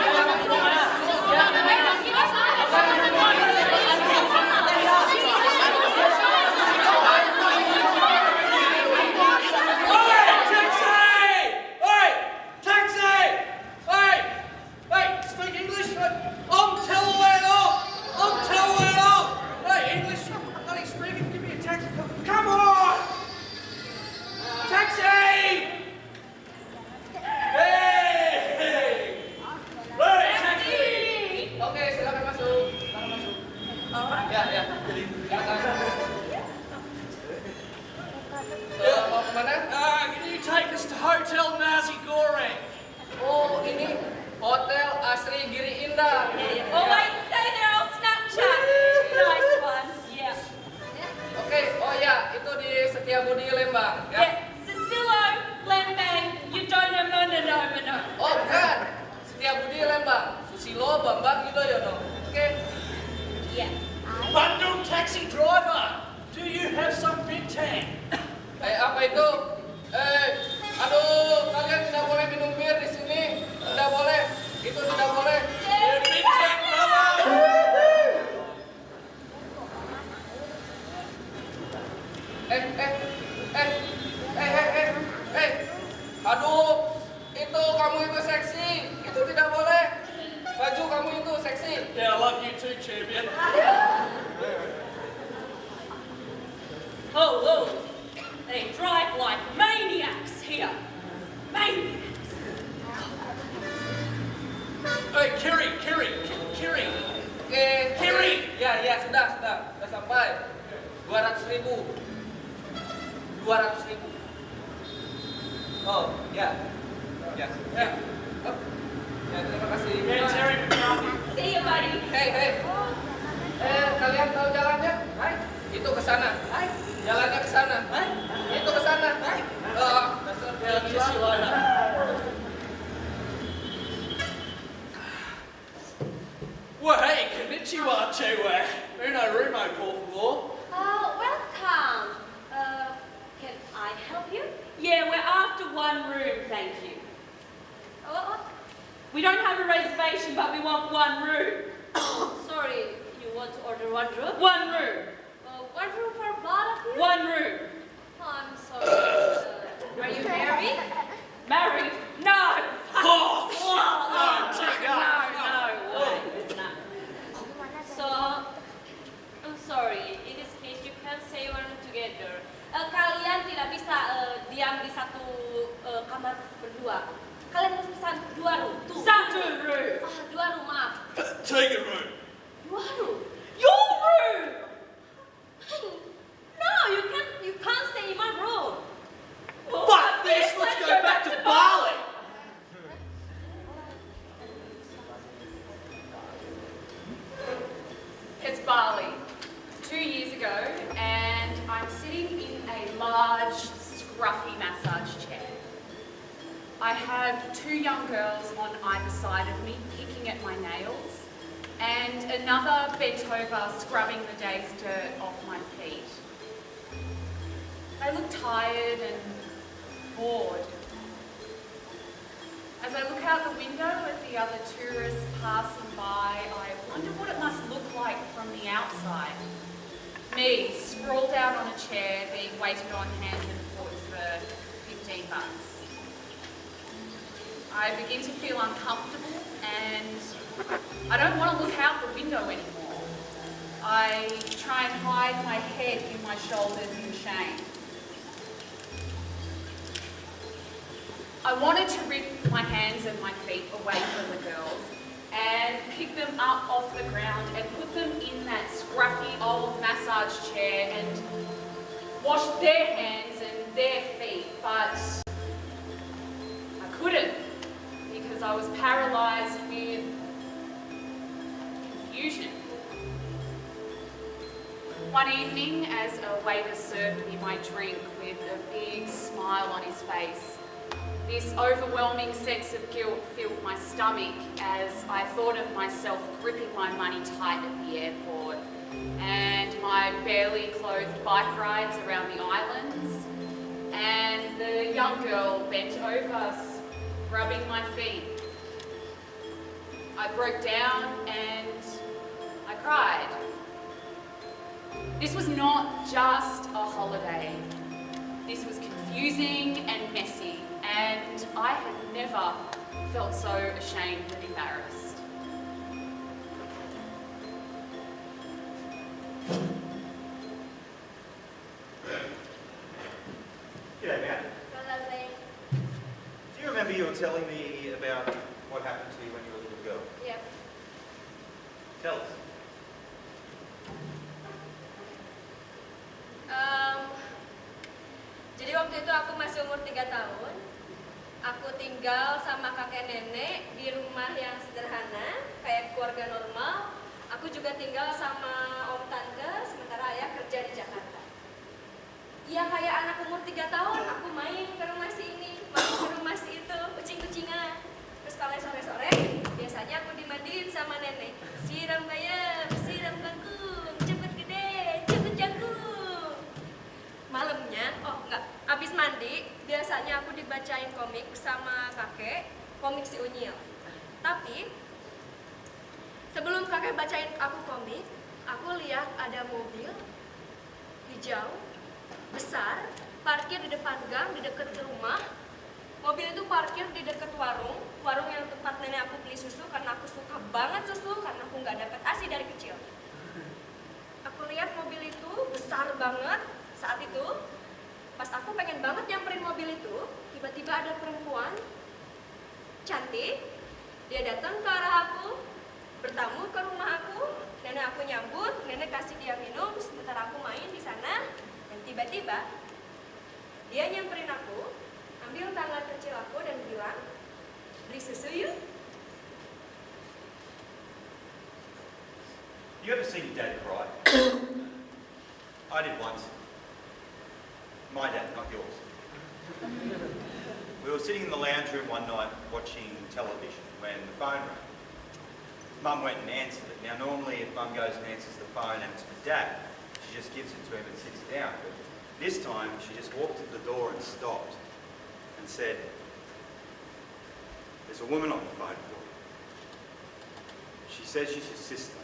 Oh, they drive like maniacs here. Maniacs. Hey, Kiri. Kiri. Ya, sudah sampai. 200.000. Oh, ya. Ya, terima kasih. Yeah, Terry McCarthy. See you, buddy. Hey. Kalian tahu jalannya? Itu ke sana. Jalannya ke sana. Itu ke sana. Well, hey, konnichiwa, chewe. Uno rumo, por favor. Welcome. Can I help you? Yeah, we're after one room, thank you. What? We don't have a reservation, but we want one room. Sorry, you want to order one room? One room. One room for both of you? One room. Oh, I'm sorry. Are you married? Married? No. Oh, No. So, I'm sorry. In this case, you can't stay one together. Kalian tidak bisa diam di satu kamar berdua. Kalian harus pesan 2 room. Satu room. 2 room, maaf. Take a room. 2 room. Your room. No, you can't stay in my room. Fuck this, let's go back to Bali. It's Bali. 2 years ago, and I'm sitting in a large, scruffy massage chair. I have 2 young girls on either side of me picking at my nails, and another bent over scrubbing the day's dirt off my feet. They look tired and bored. As I look out the window at the other tourists passing by, I wonder what it must look like from the outside. Me, sprawled out on a chair, being waited on hand and foot for 15 bucks. I begin to feel uncomfortable and I don't want to look out the window anymore. I try and hide my head in my shoulders in shame. I wanted to rip my hands and my feet away from the girls and pick them up off the ground and put them in that scruffy old massage chair and wash their hands and their feet, but I couldn't because I was paralysed with confusion. One evening, as a waiter served me my drink with a big smile on his face, this overwhelming sense of guilt filled my stomach as I thought of myself gripping my money tight at the airport and my barely clothed bike rides around the islands and the young girl bent over, rubbing my feet. I broke down and I cried. This was not just a holiday. This was confusing and messy, and I had never felt so ashamed and embarrassed. G'day, Matt. Do you remember you were telling me about what happened to you when you were a little girl? Yep. Tell us. Jadi waktu itu aku masih umur 3 tahun. Aku tinggal sama kakek nenek di rumah yang sederhana, kayak keluarga normal. Aku juga tinggal sama om tante, sementara ayah kerja di Jakarta. Iya, kayak anak umur 3 tahun, aku main ke rumah si ini, main ke rumah si itu, kucing-kucingan. Terus kalau sore-sore, biasanya aku dimandiin sama nenek. Siram bayam, siram kangkung, cepet gede, cepet jagung. Malamnya, abis mandi, biasanya aku dibacain komik sama kakek, komik si Unyil. Tapi, sebelum kakek bacain aku komik, aku lihat ada mobil hijau, besar, parkir di depan gang, di dekat rumah. Mobil itu parkir di dekat warung yang tempat nenek aku beli susu karena aku suka banget susu karena aku nggak dapat ASI dari kecil. Aku lihat mobil itu besar banget, Saat itu, pas aku pengen banget nyamperin mobil itu, tiba-tiba ada perempuan cantik. Dia datang ke arah aku, bertamu ke rumah aku. Nenek aku nyambut, nenek kasih dia minum, sementara aku main di sana. Dan tiba-tiba, dia nyamperin aku, ambil tangan kecil aku dan bilang, beli susu yuk. You ever seen your dad cry? I did once. My dad, not yours. We were sitting in the lounge room one night watching television when the phone rang. Mum went and answered it. Now normally if Mum goes and answers the phone and it's for Dad, she just gives it to him and sits down. But this time she just walked to the door and stopped and said, "There's a woman on the phone for you. She says she's your sister."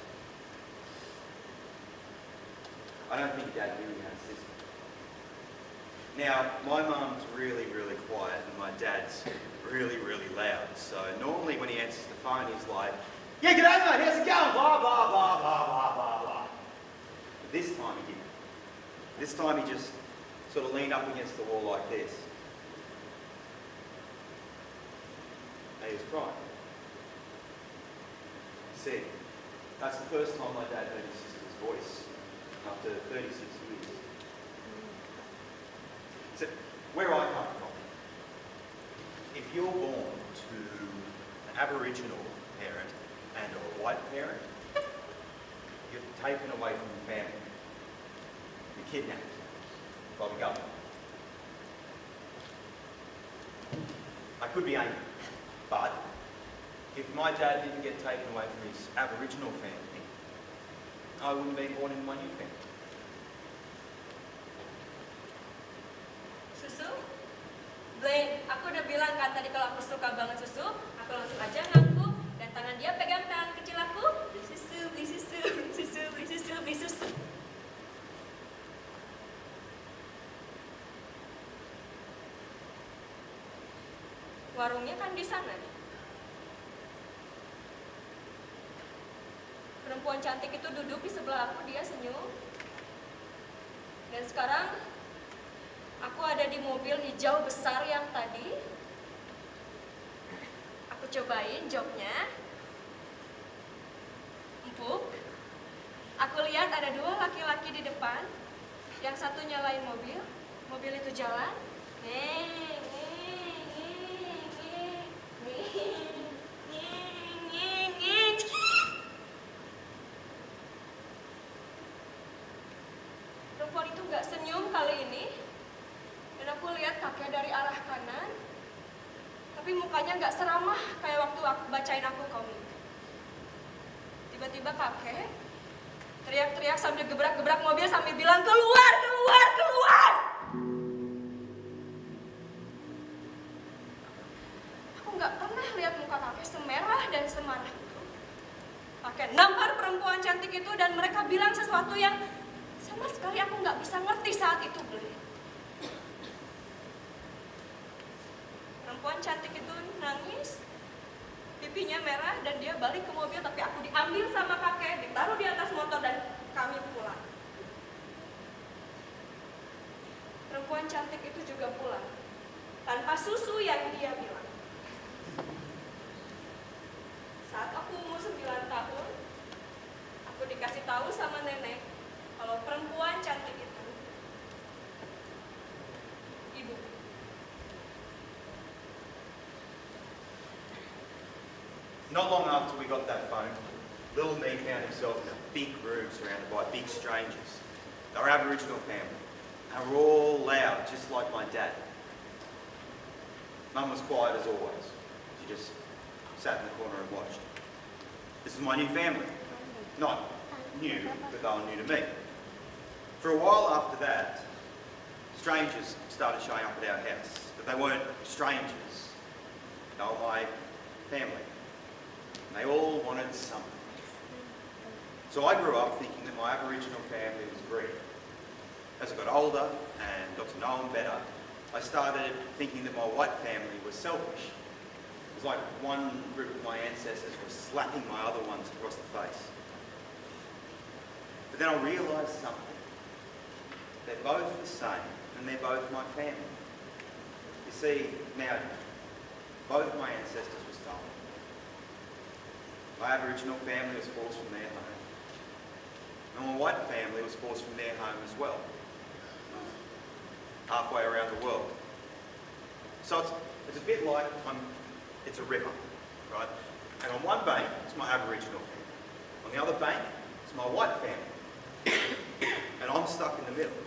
I don't think Dad really had a sister. Now, my mum's really, really quiet and my dad's really, really loud. So normally when he answers the phone, he's like, "Yeah, g'day mate, how's it going? Blah, blah, blah, blah, blah, blah, blah." But this time he didn't. This time he just sort of leaned up against the wall like this. And he was crying. See, that's the first time my dad heard his sister's voice after 36 years. So, where I come from, if you're born to an Aboriginal parent and a white parent, you're taken away from your family. You're kidnapped by the government. I could be angry, but if my dad didn't get taken away from his Aboriginal family, I wouldn't be born in my new family. Susu? Blaine, aku udah bilang kan tadi kalau aku suka banget susu, aku langsung aja ngaku dan tangan dia pegang tangan kecil aku. Beli susu, beli susu, susu, beli susu, beli susu. Warungnya kan di sana. Perempuan cantik itu duduk di sebelah aku, dia senyum. Dan sekarang aku ada di mobil hijau besar yang tadi. Aku cobain joknya. Empuk. Aku lihat ada dua laki-laki di depan. Yang satu nyalain mobil. Mobil itu jalan. Perempuan itu nggak senyum kali ini. Dan aku lihat kakek dari arah kanan. Tapi mukanya nggak seramah kayak waktu aku bacain aku komik. Tiba-tiba kakek teriak-teriak sambil gebrak-gebrak mobil sambil bilang, "Keluar, keluar, keluar!" Aku nggak pernah lihat muka kakek semerah dan semarah itu. Kakek nampar perempuan cantik itu dan mereka bilang sesuatu yang sama sekali aku nggak bisa ngerti saat itu, Blaine. Perempuan cantik itu nangis, pipinya merah dan dia balik ke mobil, tapi aku diambil sama kakek, ditaruh di atas motor dan kami pulang. Perempuan cantik itu juga pulang, tanpa susu yang dia bilang. Saat aku umur 9 tahun, aku dikasih tahu sama nenek kalau perempuan cantik itu ibu. Not long after we got that phone call, little me found himself in a big room surrounded by big strangers. They were Aboriginal family. They were all loud, just like my dad. Mum was quiet as always. She just sat in the corner and watched. This was my new family. Not new, but they were new to me. For a while after that, strangers started showing up at our house. But they weren't strangers. They were my family. They all wanted something. So I grew up thinking that my Aboriginal family was greedy. As I got older and got to know them better, I started thinking that my white family was selfish. It was like one group of my ancestors was slapping my other ones across the face. But then I realised something. they're both the same, and they're both my family. You see, now, both my ancestors were stolen. My Aboriginal family was forced from their home, and my white family was forced from their home as well, halfway around the world. So it's a bit like it's a river, right? And on one bank, it's my Aboriginal family. On the other bank, it's my white family. And I'm stuck in the middle,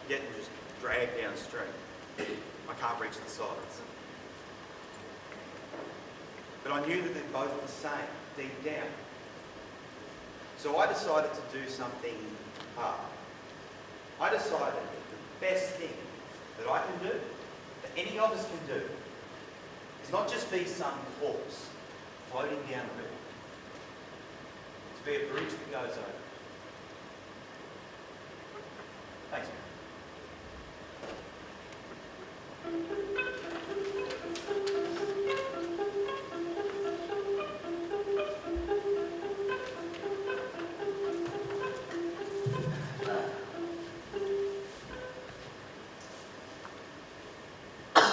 getting just dragged downstream. I can't reach the sides. But I knew that they're both the same, deep down. So I decided to do something hard. I decided that the best thing that I can do, that any of us can do, is not just be some corpse floating down the river. To be a bridge that goes over. Thanks, man.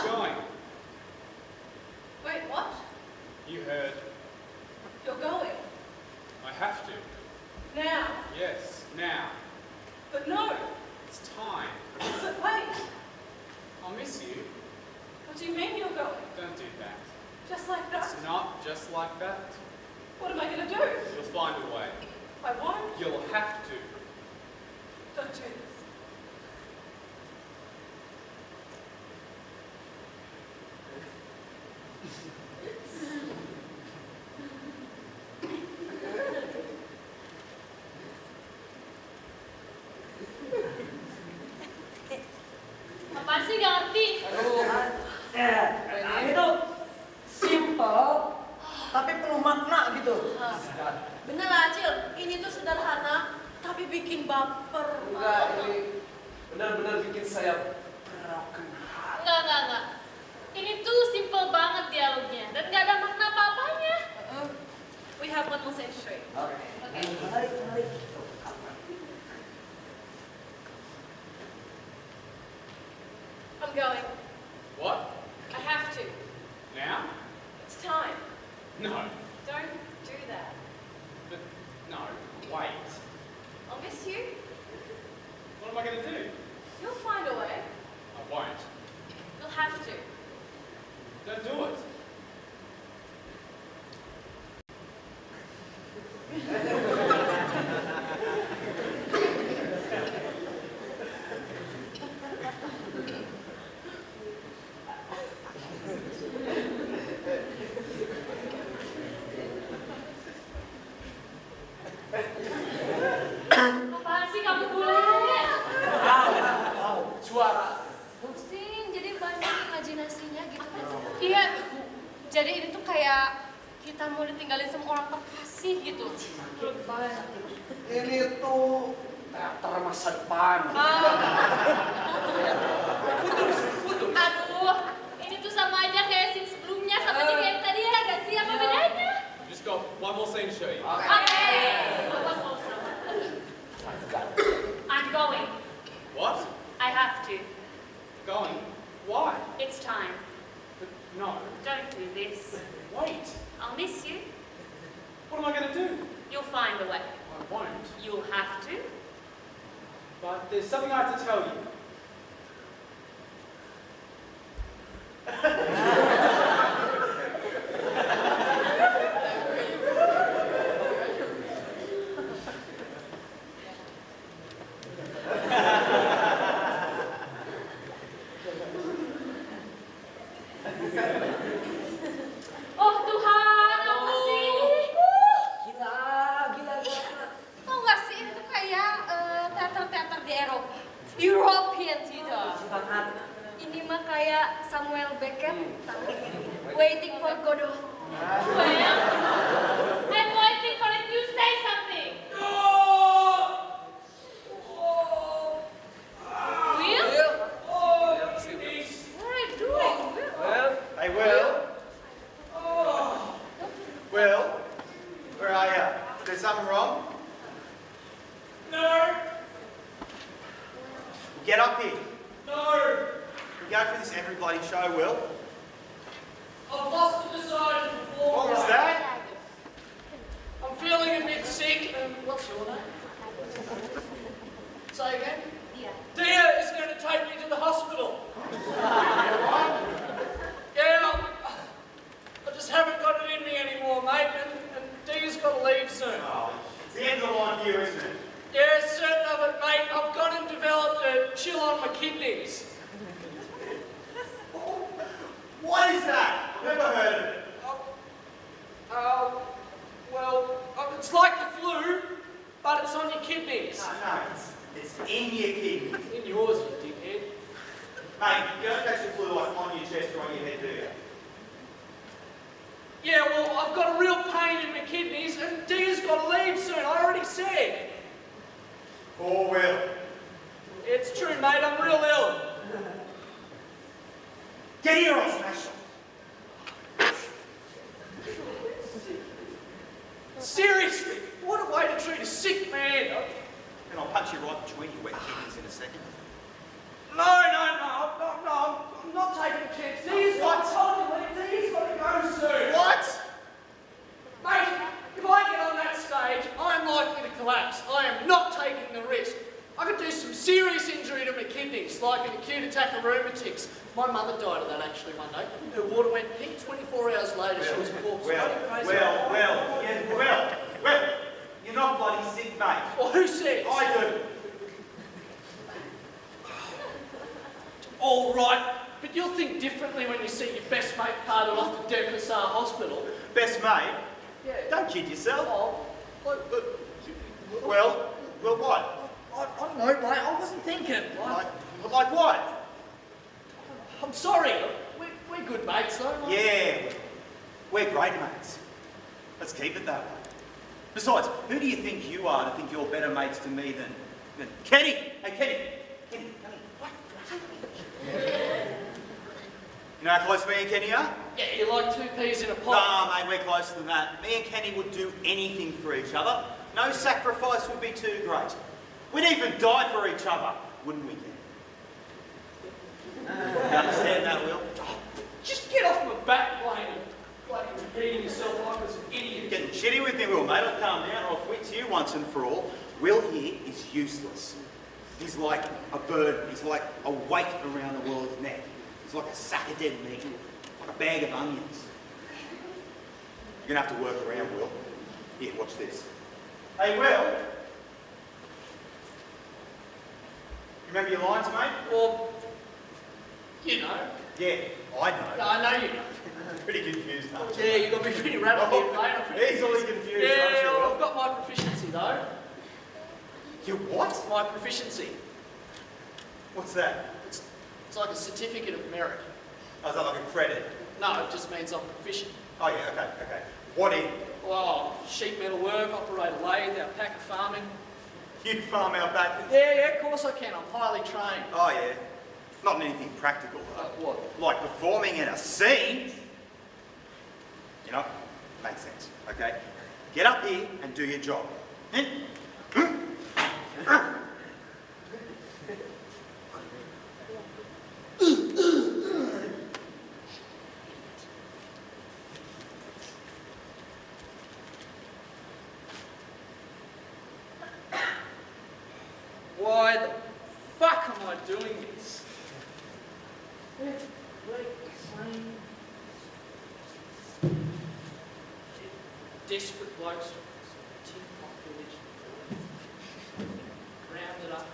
Going. Wait, what? You heard. You're going. I have to. Now. Yes, now. But no. It's time. But wait. I'll miss you. What do you mean you're going? Don't do that. Just like that? It's not just like that. What am I going to do? You'll find a way. I won't. You'll have to. Don't do this. Apaan sih gak ngerti? Itu simple, tapi penuh makna gitu. Bener Acil, ini tuh sederhana tapi bikin baper. Enggak, ini benar-benar bikin saya broken heart. Enggak. Ini tuh simple banget dialognya dan gak ada makna apa-apanya. We have one more stage straight. Menarik. I'm going. What? I have to. Now? It's time. No. Don't do that. But, no. Wait. I'll miss you. What am I going to do? You'll find a way. I won't. You'll have to. Don't do it. Apaan sih kamu bule? Suara. Pusing, jadi banyak imajinasinya gitu. Iya, jadi ini tuh kayak kita mau ditinggalin sama orang terkasih gitu. Ini tuh teater masa depan. Aduh, ini tuh sama aja kayak scene sebelumnya sama juga yang tadi ya, gak sih? Apa bedanya? Just got one more scene to show you. Oke. I'm going. What? I have to. Going? Why? It's time. But no. Don't do this. Wait. I'll miss you. What am I going to do? You'll find a way. I won't. You'll have to. But there's something I have to tell you. Oh Tuhan, apa sih? Gila. Tau gak sih, ini tuh kayak teater-teater di Eropa. European theater. Ini mah kayak Samuel Beckett, Waiting for Godot. Well, I'm waiting for it to say something. Will? What are you doing, Will? Hey, Will. Will, where are you? Is there something wrong? No. I've never heard of it. It's like the flu, but it's on your kidneys. No, it's in your kidneys. In yours, you dickhead. Mate, you don't catch the flu like on your chest or on your head, do you? Yeah, well, I've got a real pain in my kidneys, and Dia's got to leave soon. I already said. Or will. It's true, mate. I'm real ill. Get here, I'll smash it. Seriously, what a way to treat a sick man. And I'll punch you right between your wet kidneys in a second. No, I'm not taking a chance. Dia's got to go soon. What? Mate, if I get on that stage, I'm likely to collapse. I am not taking the risk. I could do some serious injury to my kidneys, like an acute attack of rheumatics. My mother died of that actually one day. Her water went pink. 24 hours later, she was a corpse. Well, you're not bloody sick, mate. Well, who says? I do. All right, but you'll think differently when you see your best mate carted off to Denpasar Hospital. Best mate? Yeah. Don't kid yourself. Oh, Well, what? I don't know, mate. I wasn't thinking. Like what? I'm sorry. We're good mates, though. Right? Yeah, we're great mates. Let's keep it that way. Besides, who do you think you are to think you're better mates to me than Kenny? Hey, Kenny, come here. You know how close me and Kenny are? Yeah, you're like two peas in a pod. Nah, mate, we're closer than that. Me and Kenny would do anything for each other. No sacrifice would be too great. We'd even die for each other, wouldn't we, Kenny? You understand that, Will? Just get off my back, Blaine, and repeating yourself like as an idiot. Getting shitty with me, Will, mate. I'll calm down or I'll quit to you once and for all. Will here is useless. He's like a bird. He's like a weight around the world's neck. He's like a sack of dead meat, like a bag of onions. You're going to have to work around, Will. Here, watch this. Hey, Will. Remember your lines, mate? Well, you know. Yeah, I know. I know you know. Pretty confused, aren't you? Yeah, you got me pretty rattled here, mate. I'm pretty Easily confused, Yeah, aren't you, Will? I've got my proficiency, though. You what? My proficiency. What's that? It's like a certificate of merit. Oh, is that like a credit? No, it just means I'm proficient. Oh, yeah, okay. What in? Well, sheet metal work, operate a lathe, alpaca farming. You farm alpaca? Yeah, of course I can. I'm highly trained. Oh, yeah. Not in anything practical, though. What? Like performing in a scene. You know, makes sense, okay? Get up here and do your job. Why the fuck am I doing this? Desperate blokes tin pot village. Rounded up.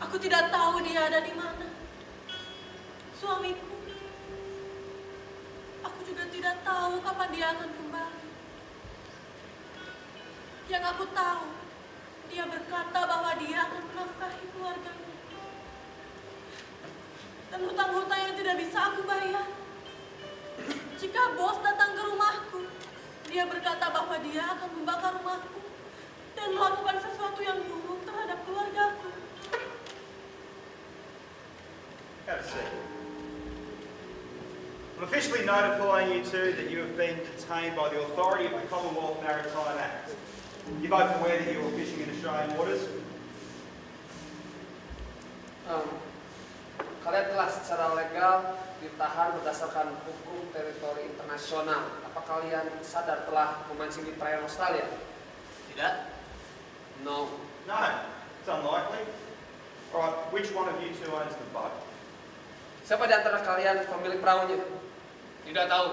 Aku tidak tahu dia ada di mana. Suamiku. Aku juga tidak tahu kapan dia akan kembali. Yang aku tahu, dia berkata bahwa dia akan menafkahi keluarganya. Dan hutang-hutang yang tidak bisa aku bayar. Jika bos datang ke rumahku, dia berkata bahwa dia akan membakar rumahku dan melakukan sesuatu yang buruk terhadap keluargaku. Have a seat. I'm officially notifying you two that you have been detained by the authority of the Commonwealth Maritime Act. You're both aware that you were fishing in Australian waters? Kalian telah secara legal ditahan berdasarkan hukum teritori internasional. Apa kalian sadar telah memancing di perairan Australia? Tidak? No. No, it's unlikely. Alright, which one of you two owns the boat? Siapa di antara kalian pemilik perahunya? Tidak tahu.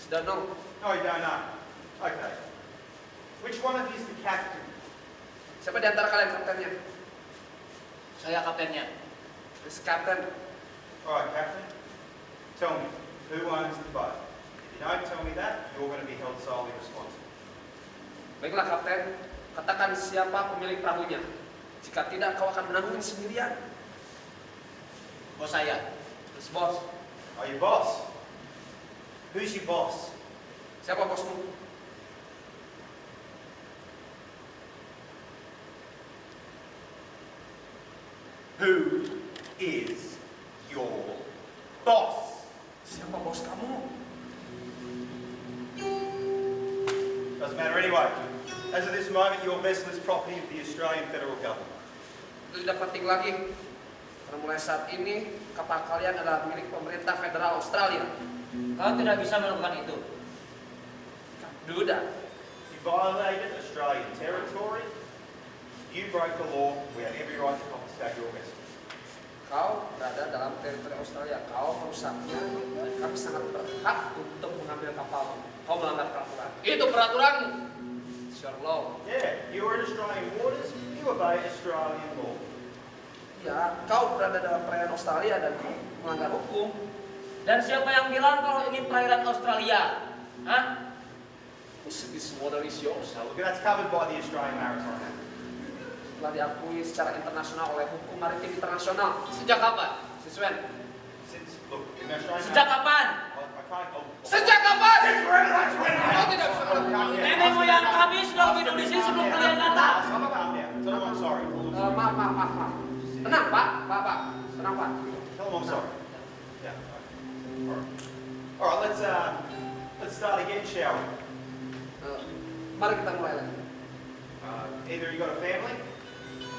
Sudah know. Oh, you don't know. Okay. Which one of you is the captain? Siapa di antara kalian kaptennya? Saya kaptennya. This captain. Alright, captain. Tell me, who owns the boat? If you don't tell me that, you're going to be held solely responsible. Baiklah kapten, katakan siapa pemilik perahunya. Jika tidak, kau akan menanggung sendirian. Bos saya. Terus bos. Oh, your boss? Who's your boss? Siapa bosmu? Who is your boss? Siapa bos kamu? Doesn't matter anyway. As of this moment, your vessel is property of the Australian Federal Government. Itu tidak penting lagi. Karena mulai saat ini, kapal kalian adalah milik pemerintah federal Australia. Kau tidak bisa melakukan itu. Do that. You violated Australian territory. You broke the law. We have every right to confiscate your vessel. Kau berada dalam teritori Australia. Kau merusaknya. Dan kami sangat berhak untuk mengambil kapal. Kau melanggar peraturan. Itu peraturanmu. It's your law. Yeah, you were in Australian waters. You obey Australian law. Ya, kau berada dalam perairan Australia dan melanggar hukum. Dan siapa yang bilang kalau ini perairan Australia? Hah? This water is yours. Now, look, that's covered by the Australian Maritime Act. Telah diakui secara internasional oleh hukum maritim internasional. Sejak kapan? Since when? Look, in Australian Sejak kapan? I can't. Sejak kapan? Kau tidak bisa melakukan itu. Nenek moyang kami sudah lebih dulu di sini sebelum kalian datang. Calm down. Tell them I'm sorry. Maaf. Tenang, Pak. Tenang, Pak. Tell them I'm sorry. Yeah. All right. Let's start again, shall we? Mari kita mulai lagi. Either you got a family.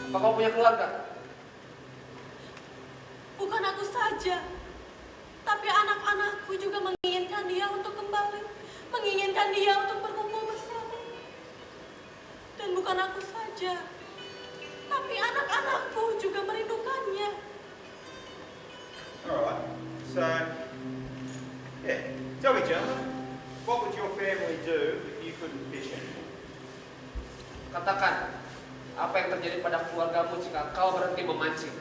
Apa kau punya keluarga? Bukan aku saja, tapi anak-anakku juga menginginkan dia untuk kembali, menginginkan dia untuk berkumpul bersama. Dan bukan aku saja, tapi anak-anakku juga merindukannya. Alright, so, yeah, tell me, gentlemen, what would your family do if you couldn't fish anymore? Katakan, apa yang terjadi pada keluargamu jika kau berhenti memancing?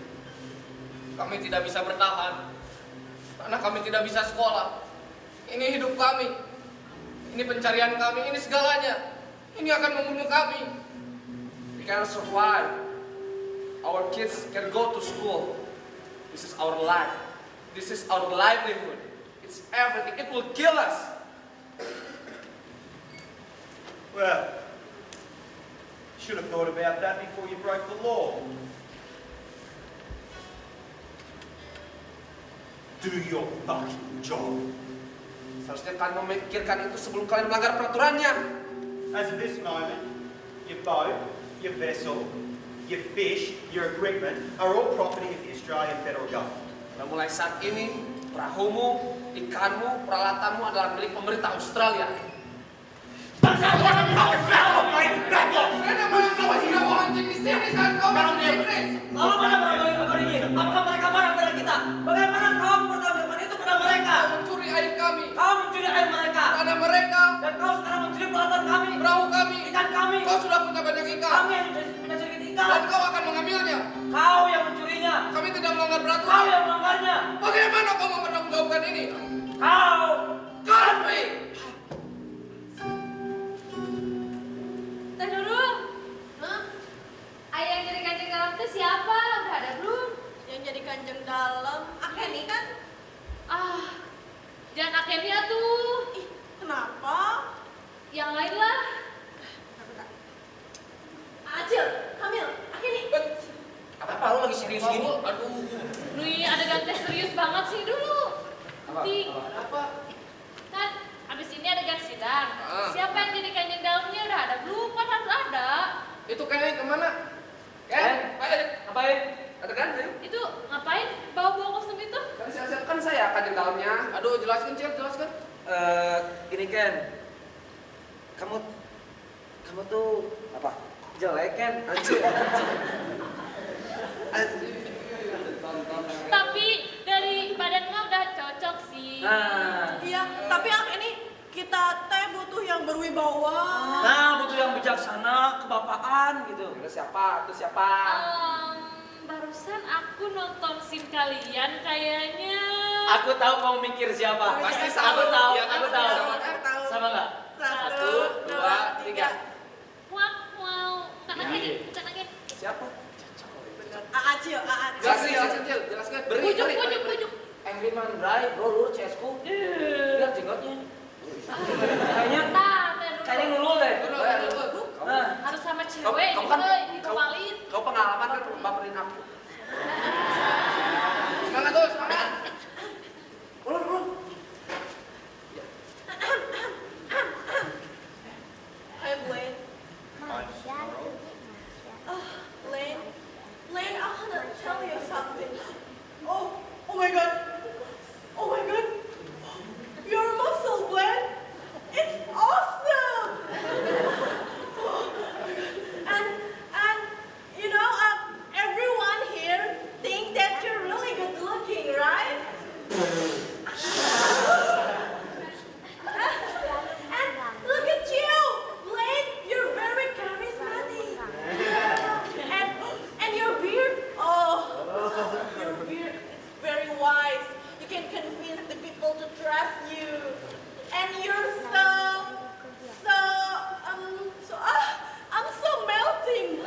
Kami tidak bisa bertahan. Karena kami tidak bisa sekolah. Ini hidup kami. Ini pencarian kami, ini segalanya. Ini akan membunuh kami. We cannot survive. Our kids can go to school. This is our life. This is our livelihood. It's everything. It will kill us. Well, should have thought about that before you broke the law. Do your fucking job. Seharusnya kalian memikirkan itu sebelum kalian melanggar peraturannya. As of this moment, your boat, your vessel, your fish, your equipment are all property of the Australian Federal Government. Dan mulai saat ini, perahumu, ikanmu, peralatanmu adalah milik pemerintah Australia. Lalu mana kabar ini? Apakah mereka marah pada kita? Bagaimana kau mempertanggungjawabkan itu pada mereka? Kau mencuri air kami. Kau mencuri air mereka. Tanah mereka. Dan kau sekarang mencuri peralatan kami. Perahu kami. Ikan kami. Kau sudah punya banyak ikan. Kami yang punya sedikit ikan. Dan kau akan mengambilnya. Kau yang mencurinya. Kami tidak melanggar peraturan. Kau yang melanggarnya. Bagaimana kau mempertanggungjawabkan ini? Kau. Kami. Teh Nurul, ayah yang jadi kanjeng dalam itu siapa? Udah ada belum? Yang jadi kanjeng dalam, Akeni kan? Jangan Akenia tuh. Ih, kenapa? Yang lain lah. Acil, Kamil, Akeni. Apa lu lagi serius gini? Aduh. Nih ada gantes serius banget sih dulu. Nanti Apa? kan abis ini ada gan sidang. Ah. Siapa yang jadi kanjeng dalamnya udah ada belum? Kan harus ada. Itu kayaknya kemana? Ngapain? Ada kan? Itu ngapain bawa kostum itu? Kan siap-siap kan saya akan di dalamnya. Aduh, jelaskan, Cil, jelaskan. Gini Ken, kamu tuh apa? Jelek Ken, anjir. Tapi dari badan mah udah cocok sih. Iya, tapi ini kita teh butuh yang berwibawa. Nah, butuh yang bijaksana, kebapaan gitu. Itu siapa? Barusan aku nonton scene kalian kayaknya. Aku tahu kamu mikir siapa. Pasti Aku sama. tahu, Ya, aku tahu. Sama nggak? 1, 2, 3. Wow. Tak lagi. Siapa? Acil. Jelaskan. Beri. Pujuk. Angry Man Dry, bro, lur CS-ku. Lihat jenggotnya. Kayaknya nulul deh. Nah, Harus sama cewek. Dikepalin. Kau pengalaman kan baperin aku. Semangat tuh, semangat. Hey, Blaine. Blaine, I want to tell you something. Oh my God. Your muscle, Blaine. It's awesome. And you know, everyone here think that you're really good looking, right? And look at you, Blaine. You're very charismatic. And your beard, your beard is very wise. You can convince the people to trust you. And you're I'm so melting.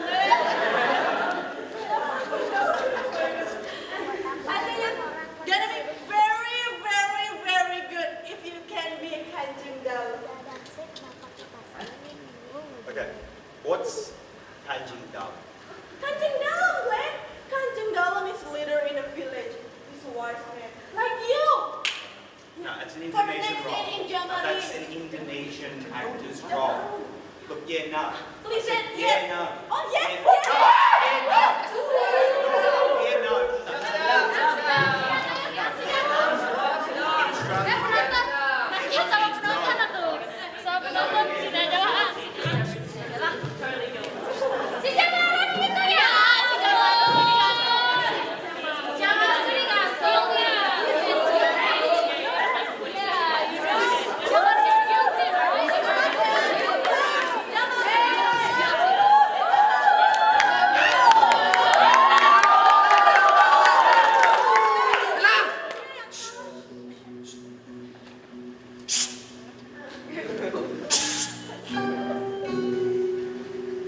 I think it's gonna be very, very, very good if you can be a kanjeng dalam. Okay, what's Kanjeng Dalam? Kanjeng dalam, Glenn. Kanjeng dalam is leader in a village. He's a wise man, like you. No, it's an For the Indonesian next role. scene in Germany. That's an Indonesian actor's role. Look, yeah, no. Listen, Yeah, yes. no. Oh, yes, Yeah, yes. Yeah, no. Sama penonton tuh. Sama penonton sini aja lah. Si Jalan gitu ya. Si Jalan di kantor. Jangan di kantor ya.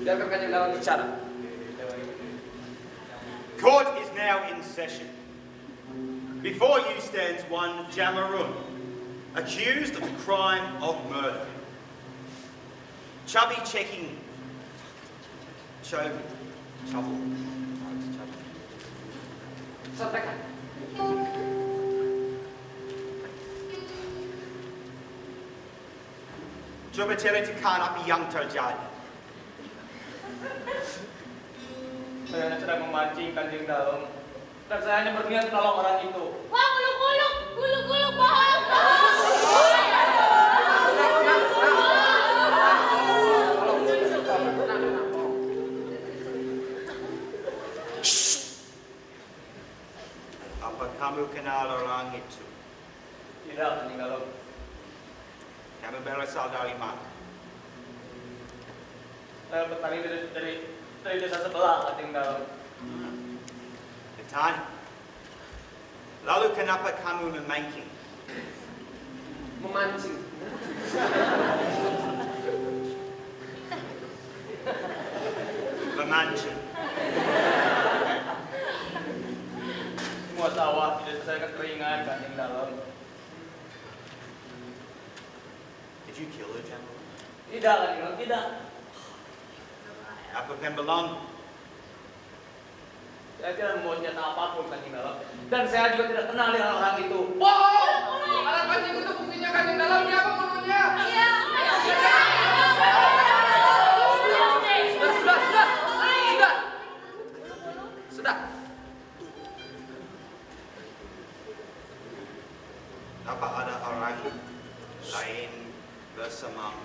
Biarkan Kanjeng Dalam bicara. Court is now in session. Before you stands one Jamarun, accused of the crime of murder. Chubby checking. Chubble. Sampaikan. Coba ceritakan apa yang terjadi. Saya sedang memancing Kanjeng Dalam. Dan saya hanya berniat menolong orang itu. Wah, gulung, bohong. Apa kamu kenal orang itu? Tidak, Kanjeng Dalam. Kamu berasal dari mana? Saya bertani dari desa sebelah, Kanjeng Dalam. Petani. Lalu kenapa kamu memancing? Memancing. Memancing. Semua sawah di desa saya kekeringan, Kanjeng Dalam. Did you kill her, General? Tidak, Kanjeng Dalam, tidak. Apa pembelang? Saya tidak membawa senjata apapun, Kanjeng Dalam. Dan saya juga tidak kenal dengan orang itu. Bohong! Alat pancing itu buktinya kan yang dalam dia apa menunya? Iya. Sudah. Apa ada orang lain bersamamu?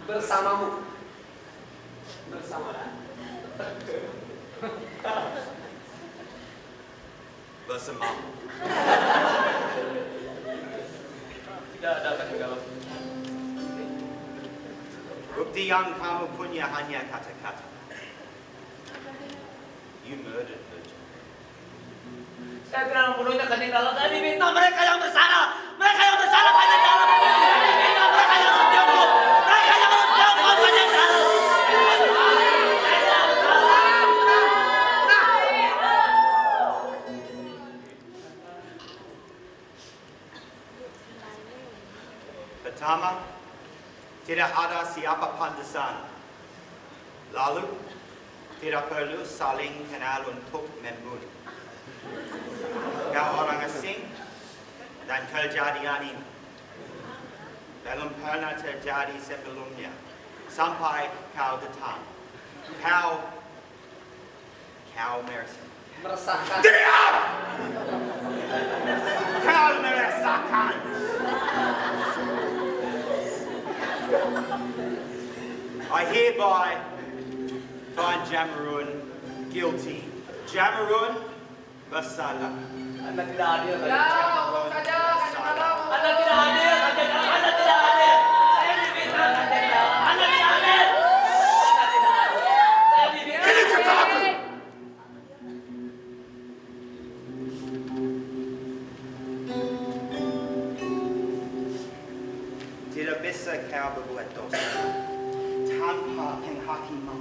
Bersamamu. Bersama. Bersemam. Tidak dapat menjawab. Bukti yang kamu punya hanya kata-kata. You murdered Virgil. Saya tidak membunuhnya, Kanjeng Dalam. Saya diminta mereka yang bersalah. Mereka yang bersalah, Kanjeng Dalam. Saya diminta mereka yang harus dihukum. Mereka yang harus dihukum, Kanjeng Dalam. Pertama, tidak ada siapa pantesan. Lalu, tidak perlu saling kenal untuk membunuh. Kau orang asing dan kejadian ini belum pernah terjadi sebelumnya sampai kau datang. Kau Meresahkan. diam! Kau meresahkan. I hereby find Jamerun guilty. Jamerun bersalah. Anda tidak adil, Kanjeng Ya, Dalam. ngomong saja, Kanjeng Dalam. Anda tidak adil, Kanjeng Dalam. Anda tidak adil. Saya diminta, Kanjeng Dalam. Anda tidak adil. Anda tidak adil. Saya diminta. Ini kata aku. Tidak bisa kau berbuat dosa tanpa penghakiman.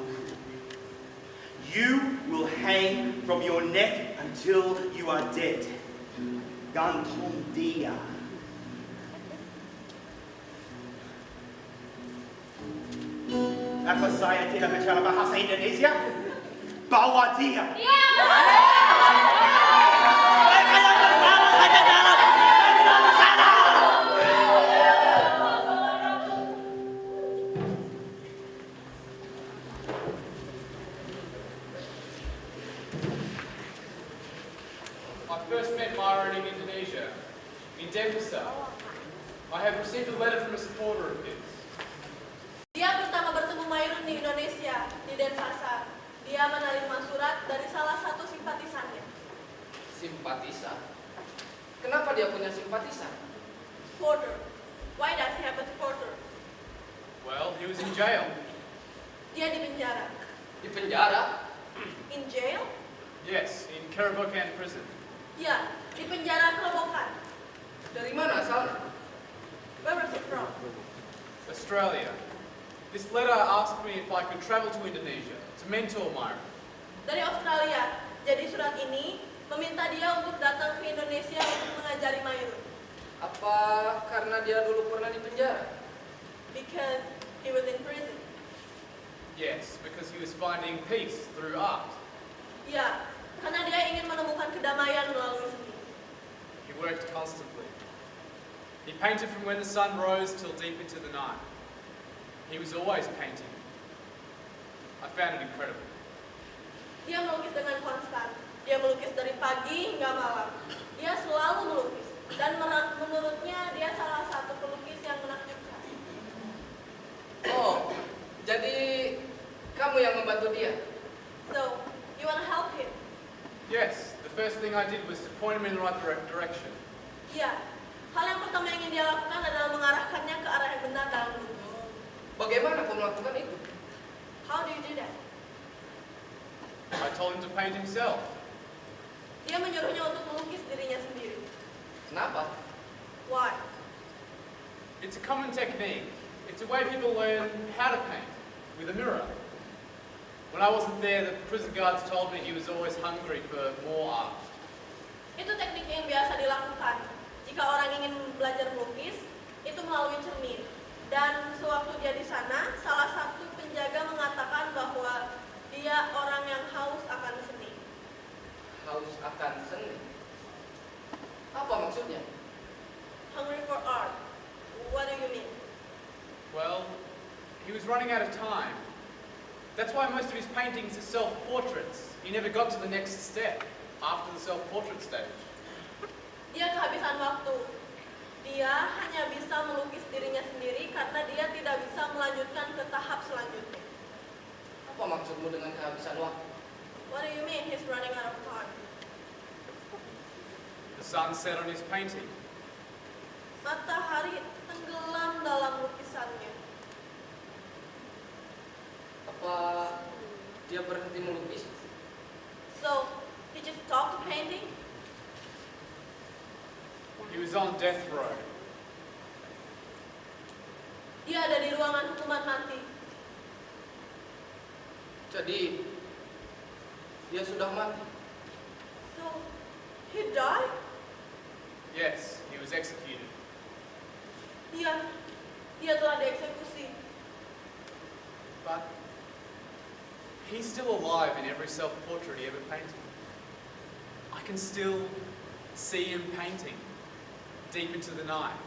You will hang from your neck until you are dead. Gantung dia. Apa saya tidak bicara bahasa Indonesia? Bawa dia. Mereka yang bersalah, Kanjeng Dalam. Saya tidak bersalah. I first met Myron in Indonesia, in Denpasar. I have received a letter from a supporter of his. Dia pertama bertemu Mairun di Indonesia, di Denpasar. Dia menerima surat dari salah satu simpatisannya. Simpatisan? Kenapa dia punya simpatisan? Supporter. Why does he have a supporter? Well, he was in jail. Dia di penjara. Di penjara? In jail? Yes, in Karabokan prison. Ya, di penjara Kerobokan. Dari mana asalnya? Where was he from? Australia. This letter asked me if I could travel to Indonesia to mentor Myron. Dari Australia. Jadi surat ini meminta dia untuk datang ke Indonesia untuk mengajari Mairun. Apa karena dia dulu pernah di penjara? Because he was in prison. Yes, because he was finding peace through art. Ya, karena dia ingin menemukan kedamaian melalui seni. He worked constantly. He painted from when the sun rose till deep into the night. He was always painting. I found it incredible. Dia melukis dengan konstan. Dia melukis dari pagi hingga malam. Dia selalu melukis. Dan menurutnya dia salah satu pelukis yang menakjubkan. Oh, jadi kamu yang membantu dia? So, you want to help him? Yes, the first thing I did was to point him in the right direction. Ya, hal yang pertama yang ingin dia lakukan adalah mengarahkannya ke arah yang benar dalam melukis. Bagaimana kamu melakukan itu? How do you do that? I told him to paint himself. Dia menyuruhnya untuk melukis dirinya sendiri. Kenapa? Why? It's a common technique. It's a way people learn how to paint, with a mirror. When I wasn't there, the prison guards told me he was always hungry for more art. Itu teknik yang biasa dilakukan. Jika orang ingin belajar melukis, itu melalui cermin. Dan sewaktu dia di sana, salah satu penjaga mengatakan bahwa dia orang yang haus akan seni. Haus akan seni? Apa maksudnya? Hungry for art. What do you mean? Well, he was running out of time. That's why most of his paintings are self-portraits. He never got to the next step after the self-portrait stage. Dia kehabisan waktu. Dia hanya bisa melukis dirinya sendiri karena dia tidak bisa melanjutkan ke tahap selanjutnya. Apa maksudmu dengan kehabisan waktu? What do you mean he's running out of time? The sun set on his painting. Matahari tenggelam dalam lukisannya. Apa dia berhenti melukis? So, he just stopped painting? He was on death row. Dia ada di ruangan hukuman mati. Jadi dia sudah mati. So, he died? Yes, he was executed. Dia telah dieksekusi. But he's still alive in every self-portrait he ever painted. I can still see him painting deep into the night,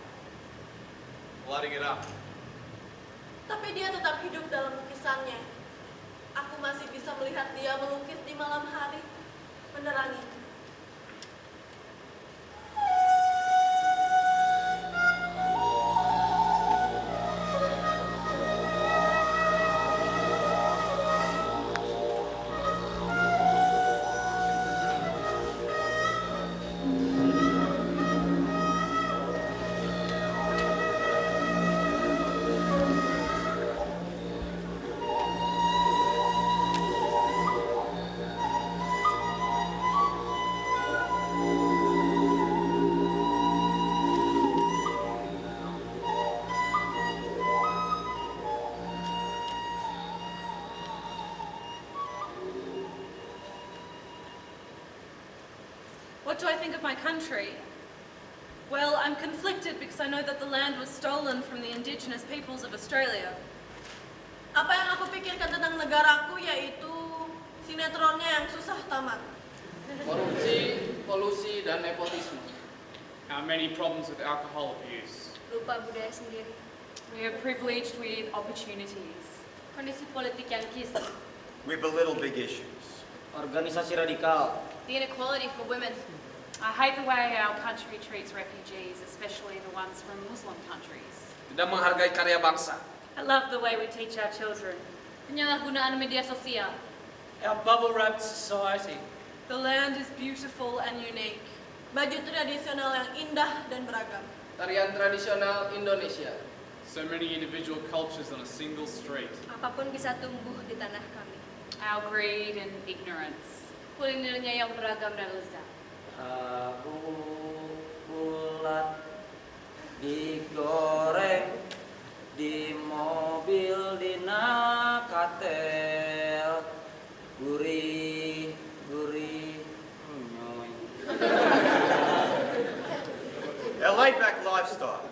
lighting it up. Tapi dia tetap hidup dalam lukisannya. Aku masih bisa melihat dia melukis di malam hari, menerangi. What do I think of my country? Well, I'm conflicted because I know that the land was stolen from the indigenous peoples of Australia. Apa yang aku pikirkan tentang negaraku yaitu sinetronnya yang susah tamat. Korupsi, polusi, dan nepotisme. Our many problems with alcohol abuse. Lupa budaya sendiri. We are privileged with opportunities. Kondisi politik yang kisah. We belittle big issues. Organisasi radikal. The inequality for women. I hate the way our country treats refugees, especially the ones from Muslim countries. Tidak menghargai karya bangsa. I love the way we teach our children. Penyalahgunaan media sosial. Our bubble-wrapped society. The land is beautiful and unique. Baju tradisional yang indah dan beragam. Tarian tradisional Indonesia. So many individual cultures on a single street. Apapun bisa tumbuh di tanah kami. Our greed and ignorance. Kulinernya yang beragam dan lezat. Tahu bulat digoreng di mobil dinakatel, gurih nyoy. Our laid-back lifestyle.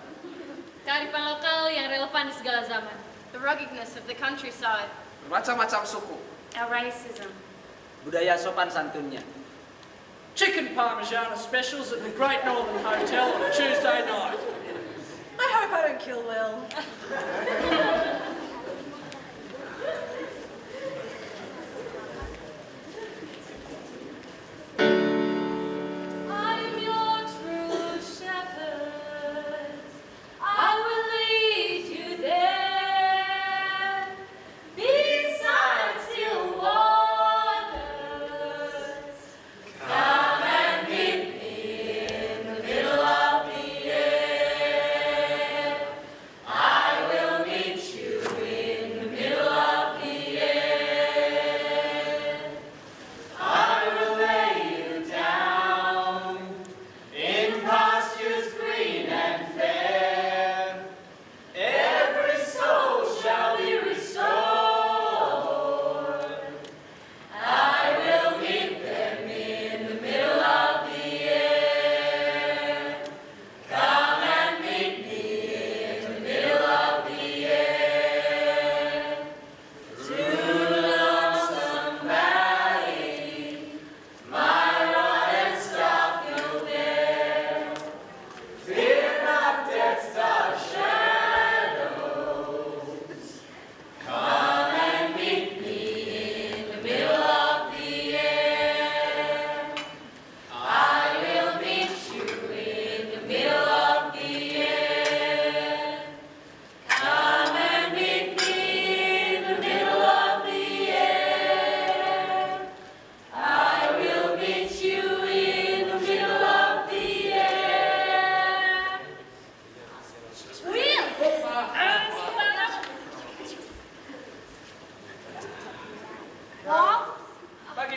Kearifan lokal yang relevan di segala zaman. The ruggedness of the countryside. Bermacam-macam suku. Our racism. Budaya sopan santunnya. Chicken Parmigiana specials at the Great Northern Hotel on a Tuesday night. I hope I don't kill Will. I'm your true shepherd. I will lead you there. Beside still waters. Come and meet me in the middle of the air. I will meet you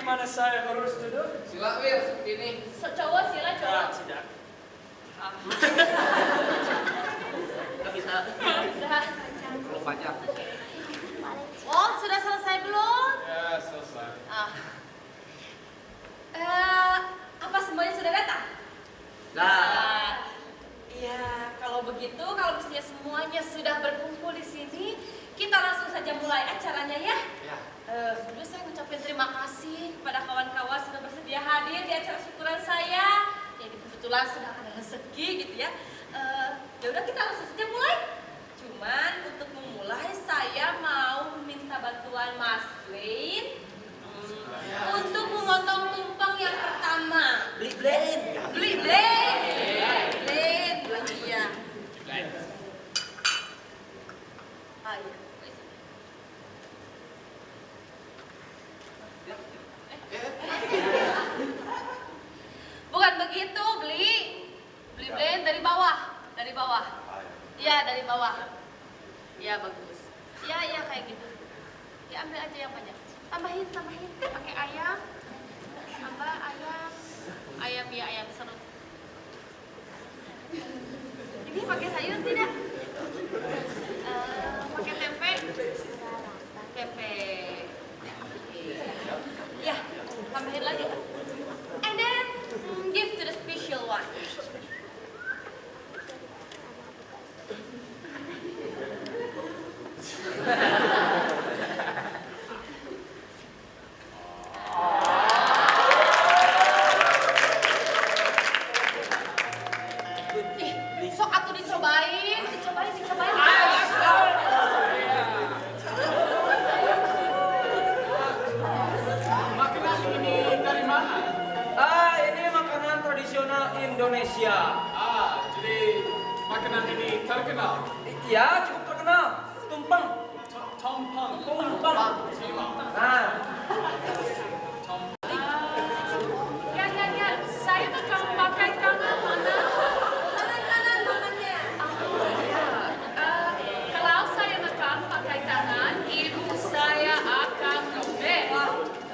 mana saya harus duduk? Sila Wir, seperti ini. Cowok sila cowok. Tidak. Nggak bisa. Bisa. Perlu pajak. Oh, sudah selesai belum? Ya, selesai. Apa semuanya sudah datang? Nah, Ya, kalau begitu, kalau misalnya semuanya sudah berkumpul di sini, kita langsung saja mulai acaranya ya. ya. Sebelumnya saya ngucapin terima kasih kepada kawan-kawan sudah bersedia hadir di acara syukuran saya. Jadi kebetulan sedang ada rezeki gitu ya. Ya udah kita langsung saja mulai. Cuman untuk memulai saya mau meminta bantuan Mas Wayne untuk memotong tumpeng yang pertama. Beli. Iya. Ah, iya. Bukan begitu, beli dari bawah. Iya, dari bawah. Iya, bagus. Iya, kayak gitu. Ya, ambil aja yang banyak. Tambahin, pakai ayam. Tambah ayam. Ayam serut. Ini pakai sayur tidak? Pakai tempe? Ya, tambahin lagi. And then give to the special one. Sok atuh dicobain. Makanan ini dari mana? Ini makanan tradisional Indonesia. Jadi makanan ini terkenal. Iya, cukup terkenal. Tumpeng. Tompeng. Nah, Ya, saya makan pakai tangan mana? Kanan makannya. Kalau saya makan pakai tangan, ibu saya akan robek.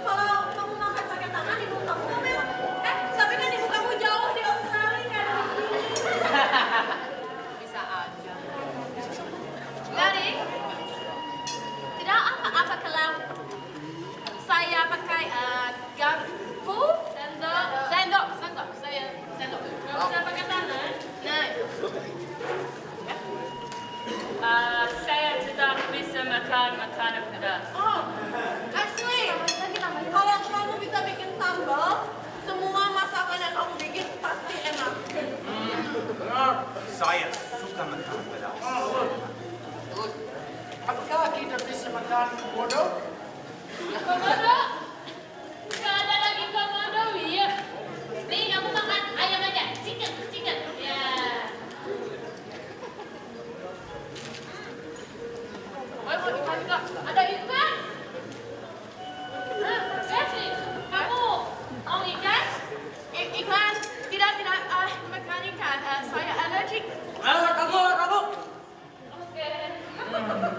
Kalau kamu makan pakai tangan, ibu kamu ngomel. Tapi kan ibu kamu jauh di Australia, nggak ada di sini. Bisa aja. Jadi, tidak apa-apa kalau saya pakai garpu dan sendok. Saya sendok. Kalau saya pakai tangan, nah. Saya tidak bisa makan makanan pedas. Oh, actually, kalau kamu bisa bikin sambal, semua masakan yang kamu bikin pasti enak. Saya suka makan pedas. Apakah kita bisa makan komodo? Komodo? Nggak ada lagi komodo, iya. Nih, kamu makan ayam aja. Chicken. Ya. Mau ikan nggak? Ada ikan? Jesse, kamu mau ikan? Ikan? Tidak, makan ikan. Saya alergik. kabur. Oke. Mantap.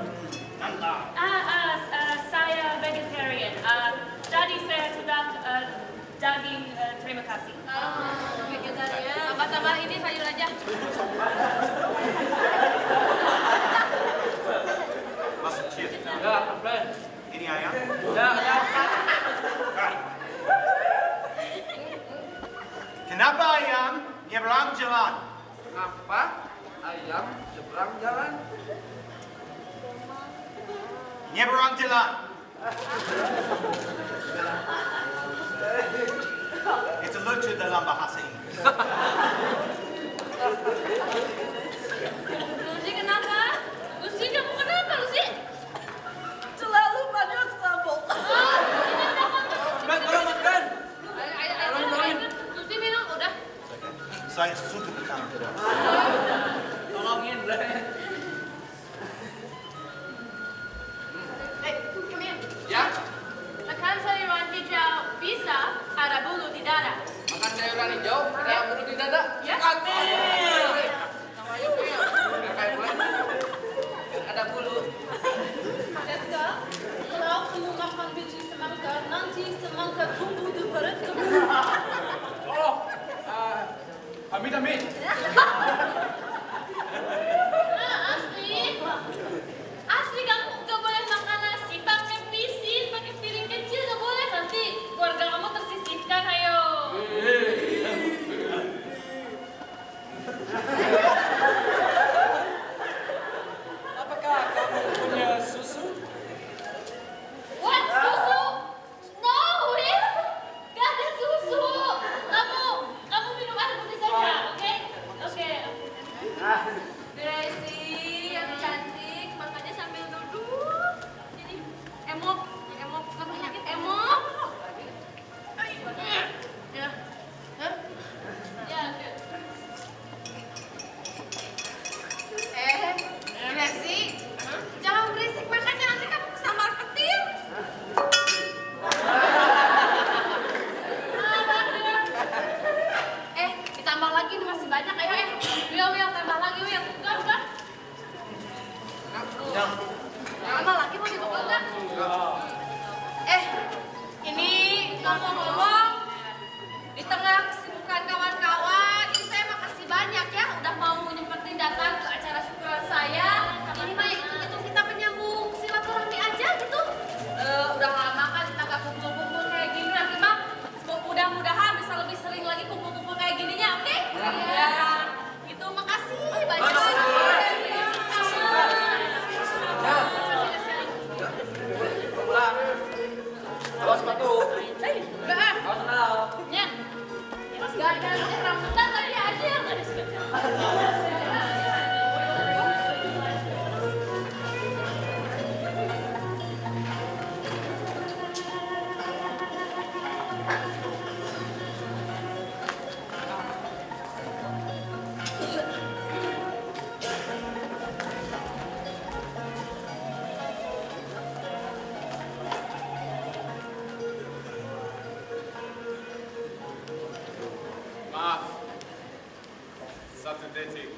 Saya vegetarian. Jadi saya sudah daging. Terima kasih. Vegetarian. Tambah ini sayur aja. Masuk chip. Ya, pelan. Ini ayam. Ya. Right. Kenapa ayam nyebrang jalan? Kenapa ayam seberang jalan? Nyebrang jalan. Itu lucu dalam bahasa Inggris. Lucy kenapa? Lucy, kamu kenapa, Lucy? Selalu banyak sambal. Tolong makan. Ayo. Lucy minum, udah. Saya suka makan pedas. Tolongin, Bre. Come here. Ya, Makan sayuran hijau bisa ada bulu di dada. makan sayuran hijau, ada bulu di dada. Ya. Namanya apa ya? Kayak gue. Ada bulu. Jessica, kalau kamu makan biji semangka, nanti semangka tumbuh come in. Asli kamu gak boleh makan nasi pakai pisin, pakai piring kecil gak boleh, nanti keluarga kamu tersisihkan, ayo. Apakah kamu punya susu? What? Susu? No, Will. Gak ada susu. Kamu minum air putih saja, oke? Oke. Gracie yang cantik, makannya sambil duduk. Ini emok, kamu sakit emok. Ya. Hah? Ya, Gracie, jangan berisik makannya, nanti kamu kesambar petir. Ditambah lagi nih masih banyak, ayo Will, tambah lagi Will. Udah. Tambah lagi mau dibawa enggak? Ini ngomong-ngomong, di tengah kesibukan kawan-kawan, ini saya makasih banyak ya udah mau nyempetin datang ke acara syukuran saya. Ini mah itu kita penyambung silaturahmi aja gitu. Udah lama kan kita gak kumpul-kumpul kayak gini, nanti mah mudah-mudahan bisa lebih sering lagi kumpul-kumpul kayak gininya, oke? Ya, gitu, makasih banyak. Awas sepatu. Enggak. Awas sandal. Ya. Gara-gara rambutan tadi aja yang ada sepeda. Maaf. Satu detik.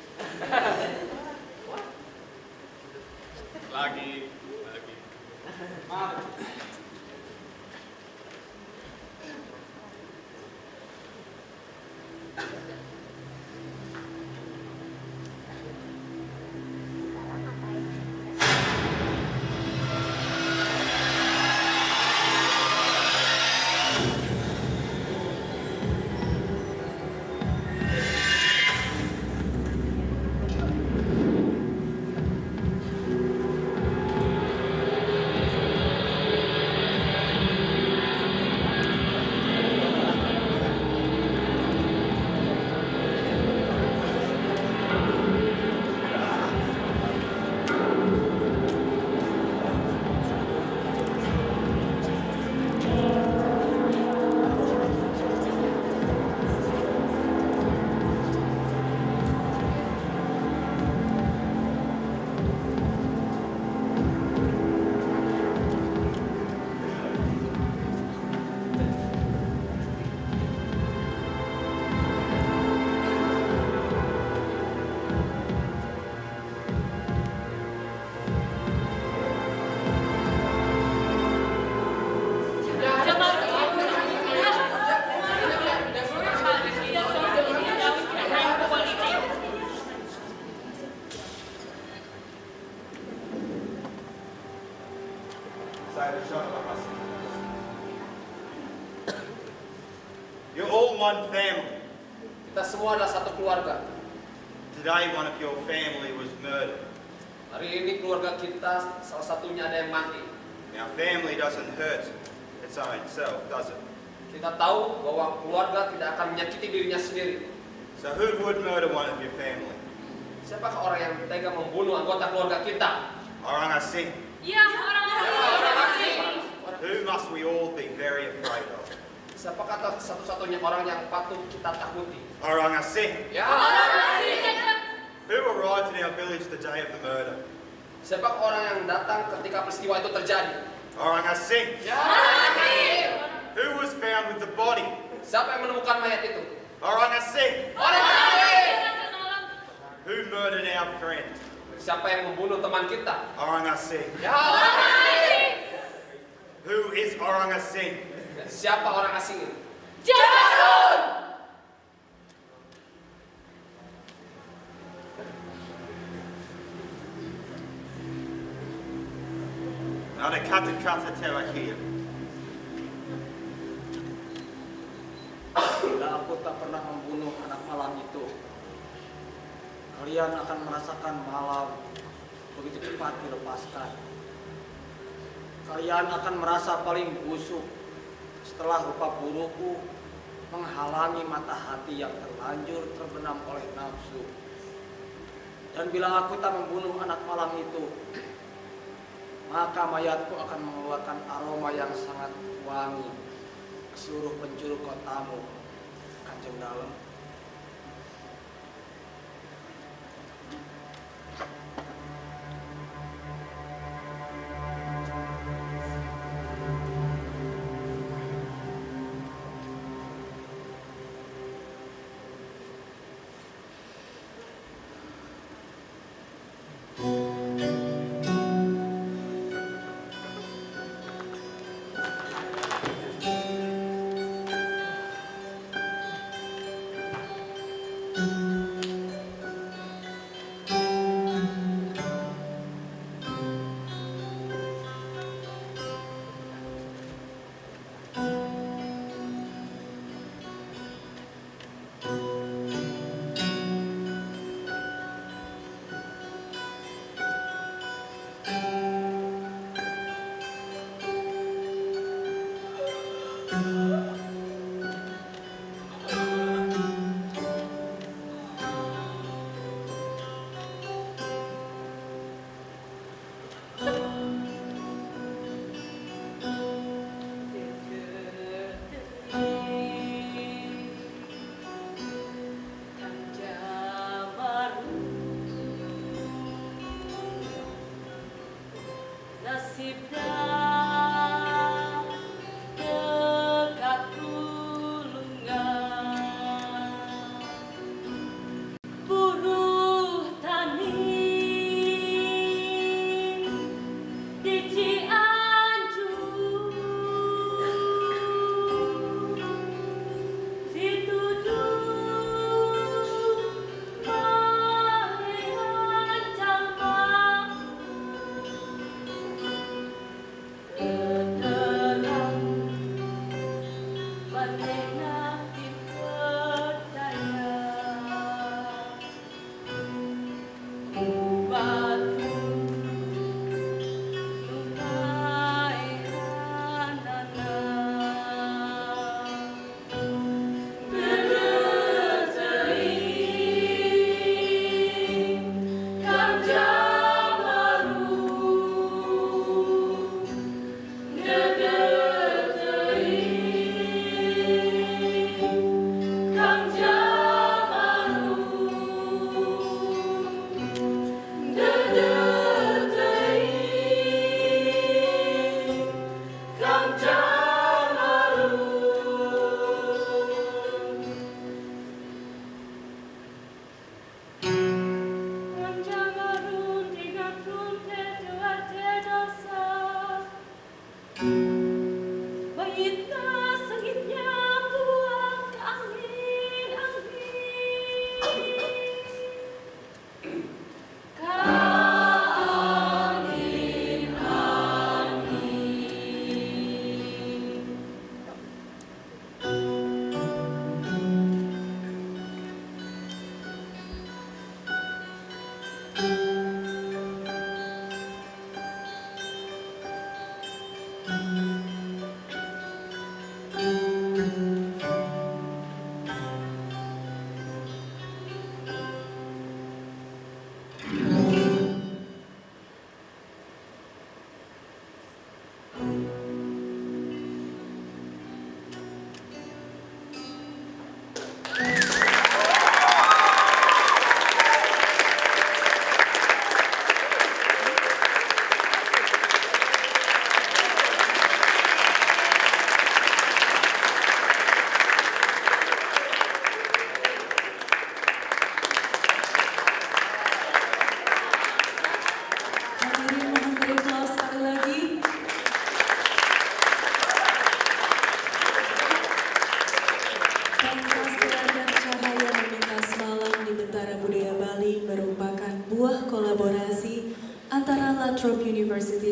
Lagi. Maaf. You're all one family. Kita semua adalah satu keluarga. Today one of your family was murdered. Hari ini keluarga kita salah satunya ada yang mati. Now family doesn't hurt its own self, does it? Kita tahu bahwa keluarga tidak akan menyakiti dirinya sendiri. So who would murder one of your family? Siapakah orang yang tega membunuh anggota keluarga kita? Orang asing. Iya, orang asing. Who must we all be very afraid of? Siapakah satu-satunya orang yang patut kita takuti? Orang asing. Ya. Who arrived in our village the day of the murder? Siapakah orang yang datang ketika peristiwa itu terjadi? Orang asing. Ya. Who was found with the body? Siapa yang menemukan mayat itu? Orang asing. Orang asing. Who murdered our friend? Siapa yang membunuh teman kita? Orang asing. Ya. Orang asing. Who is orang asing? Dan siapa orang asing itu? Jabarun. Ada kata-kata terakhir. Bila aku tak pernah membunuh anak malam itu, kalian akan merasakan malam begitu cepat dilepaskan. Kalian akan merasa paling busuk setelah rupa burukku menghalangi mata hati yang terlanjur terbenam oleh nafsu. Dan bila aku tak membunuh anak malam itu, maka mayatku akan mengeluarkan aroma yang sangat wangi ke seluruh penjuru kotamu, Kanjeng Dalem. Nasibnya dekat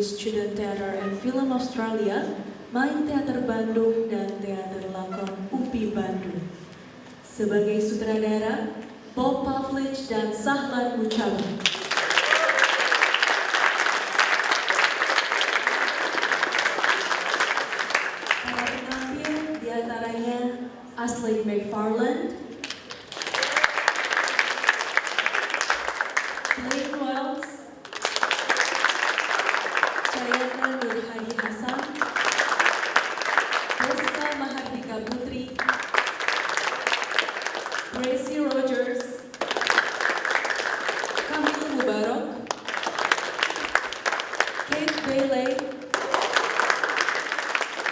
Student Theater and Film Australia, Mainteater Bandung, dan Teater Lakon UPI Bandung. Sebagai sutradara, Bob Pavlich dan Sahlan Mujtaba. Para penampil diantaranya Ashley McFarland, Blaine Wells, Cahaya Memintas Malam, Deska Mahardika Putri, Tracy Rogers, Kamil Mubarok, Kate Bailey,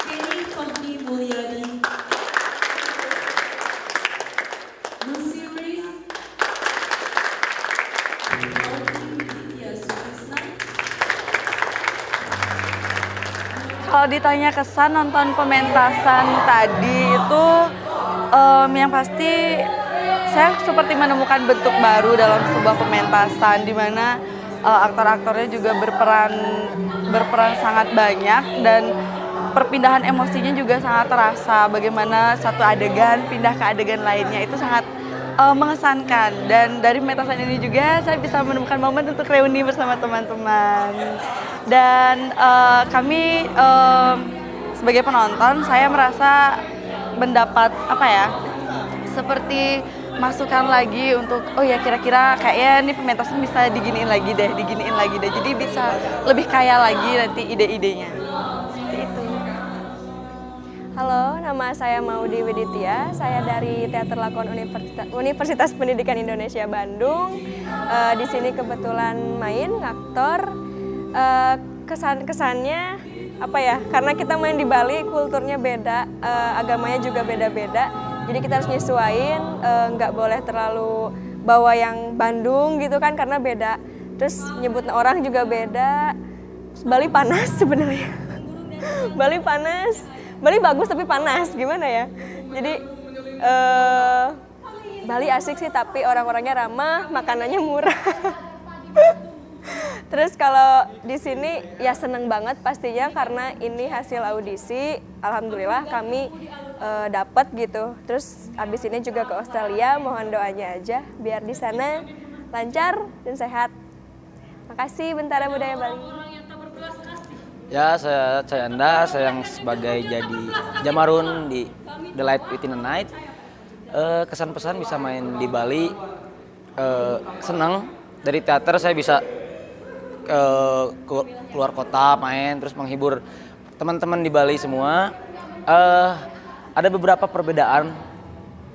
Kenny Fahmi Mulyadi, Lucy Rees, Kalau ditanya kesan nonton pementasan tadi itu, yang pasti saya seperti menemukan bentuk baru dalam sebuah pementasan, di mana aktor-aktornya juga berperan sangat banyak, dan perpindahan emosinya juga sangat terasa. Bagaimana satu adegan pindah ke adegan lainnya itu sangat mengesankan, dan dari pementasan ini juga saya bisa menemukan momen untuk reuni bersama teman-teman. Dan kami sebagai penonton, saya merasa mendapat seperti masukan lagi untuk kira-kira kayaknya nih pementasan bisa diginiin lagi deh, jadi bisa lebih kaya lagi nanti ide-idenya. Seperti itu. Halo, nama saya Maudi Widitya, saya dari Teater Lakon Universitas Pendidikan Indonesia Bandung. Di sini kebetulan main aktor. Kesan-kesannya karena kita main di Bali, kulturnya beda, agamanya juga beda-beda, jadi kita harus nyesuaiin, nggak boleh terlalu bawa yang Bandung gitu kan, karena beda, terus nyebut orang juga beda. Bali panas sebenarnya. Bali panas, Bali bagus tapi panas, gimana ya, jadi Bali asik sih, tapi orang-orangnya ramah, makanannya murah. Terus kalau di sini ya seneng banget pastinya, karena ini hasil audisi. Alhamdulillah kami dapat gitu. Terus abis ini juga ke Australia, mohon doanya aja biar di sana lancar dan sehat. Makasih Bentara Budaya Bali. Ya, saya Cayanda, saya yang sebagai jadi Jamarun di The Light Within the Night. Kesan pesan bisa main di Bali, senang. Dari teater saya bisa keluar kota main, terus menghibur teman-teman di Bali semua. Ada beberapa perbedaan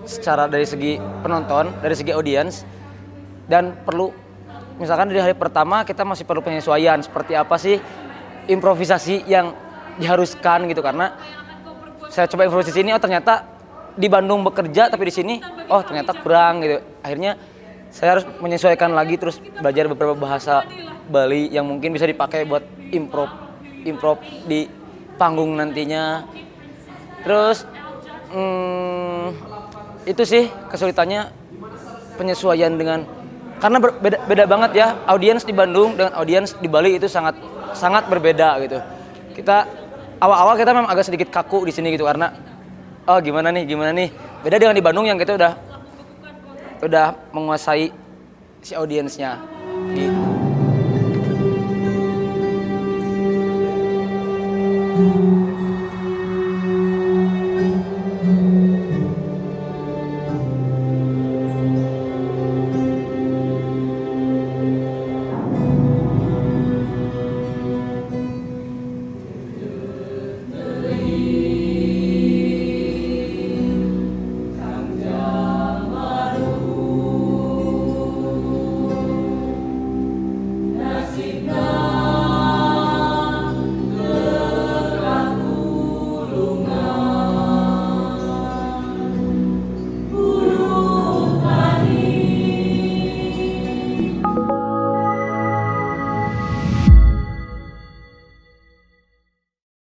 secara dari segi penonton, dari segi audiens, dan perlu misalkan dari hari pertama kita masih perlu penyesuaian seperti apa sih improvisasi yang diharuskan gitu, karena saya coba improvisasi ini ternyata di Bandung bekerja, tapi di sini ternyata kurang gitu. Akhirnya saya harus menyesuaikan lagi, terus belajar beberapa bahasa Bali yang mungkin bisa dipakai buat improv di panggung nantinya. Terus itu sih kesulitannya, penyesuaian dengan, karena beda banget ya audiens di Bandung dengan audiens di Bali, itu sangat berbeda gitu. Kita awal-awal kita memang agak sedikit kaku di sini gitu, karena gimana nih beda dengan di Bandung yang kita udah menguasai si audiensnya gitu.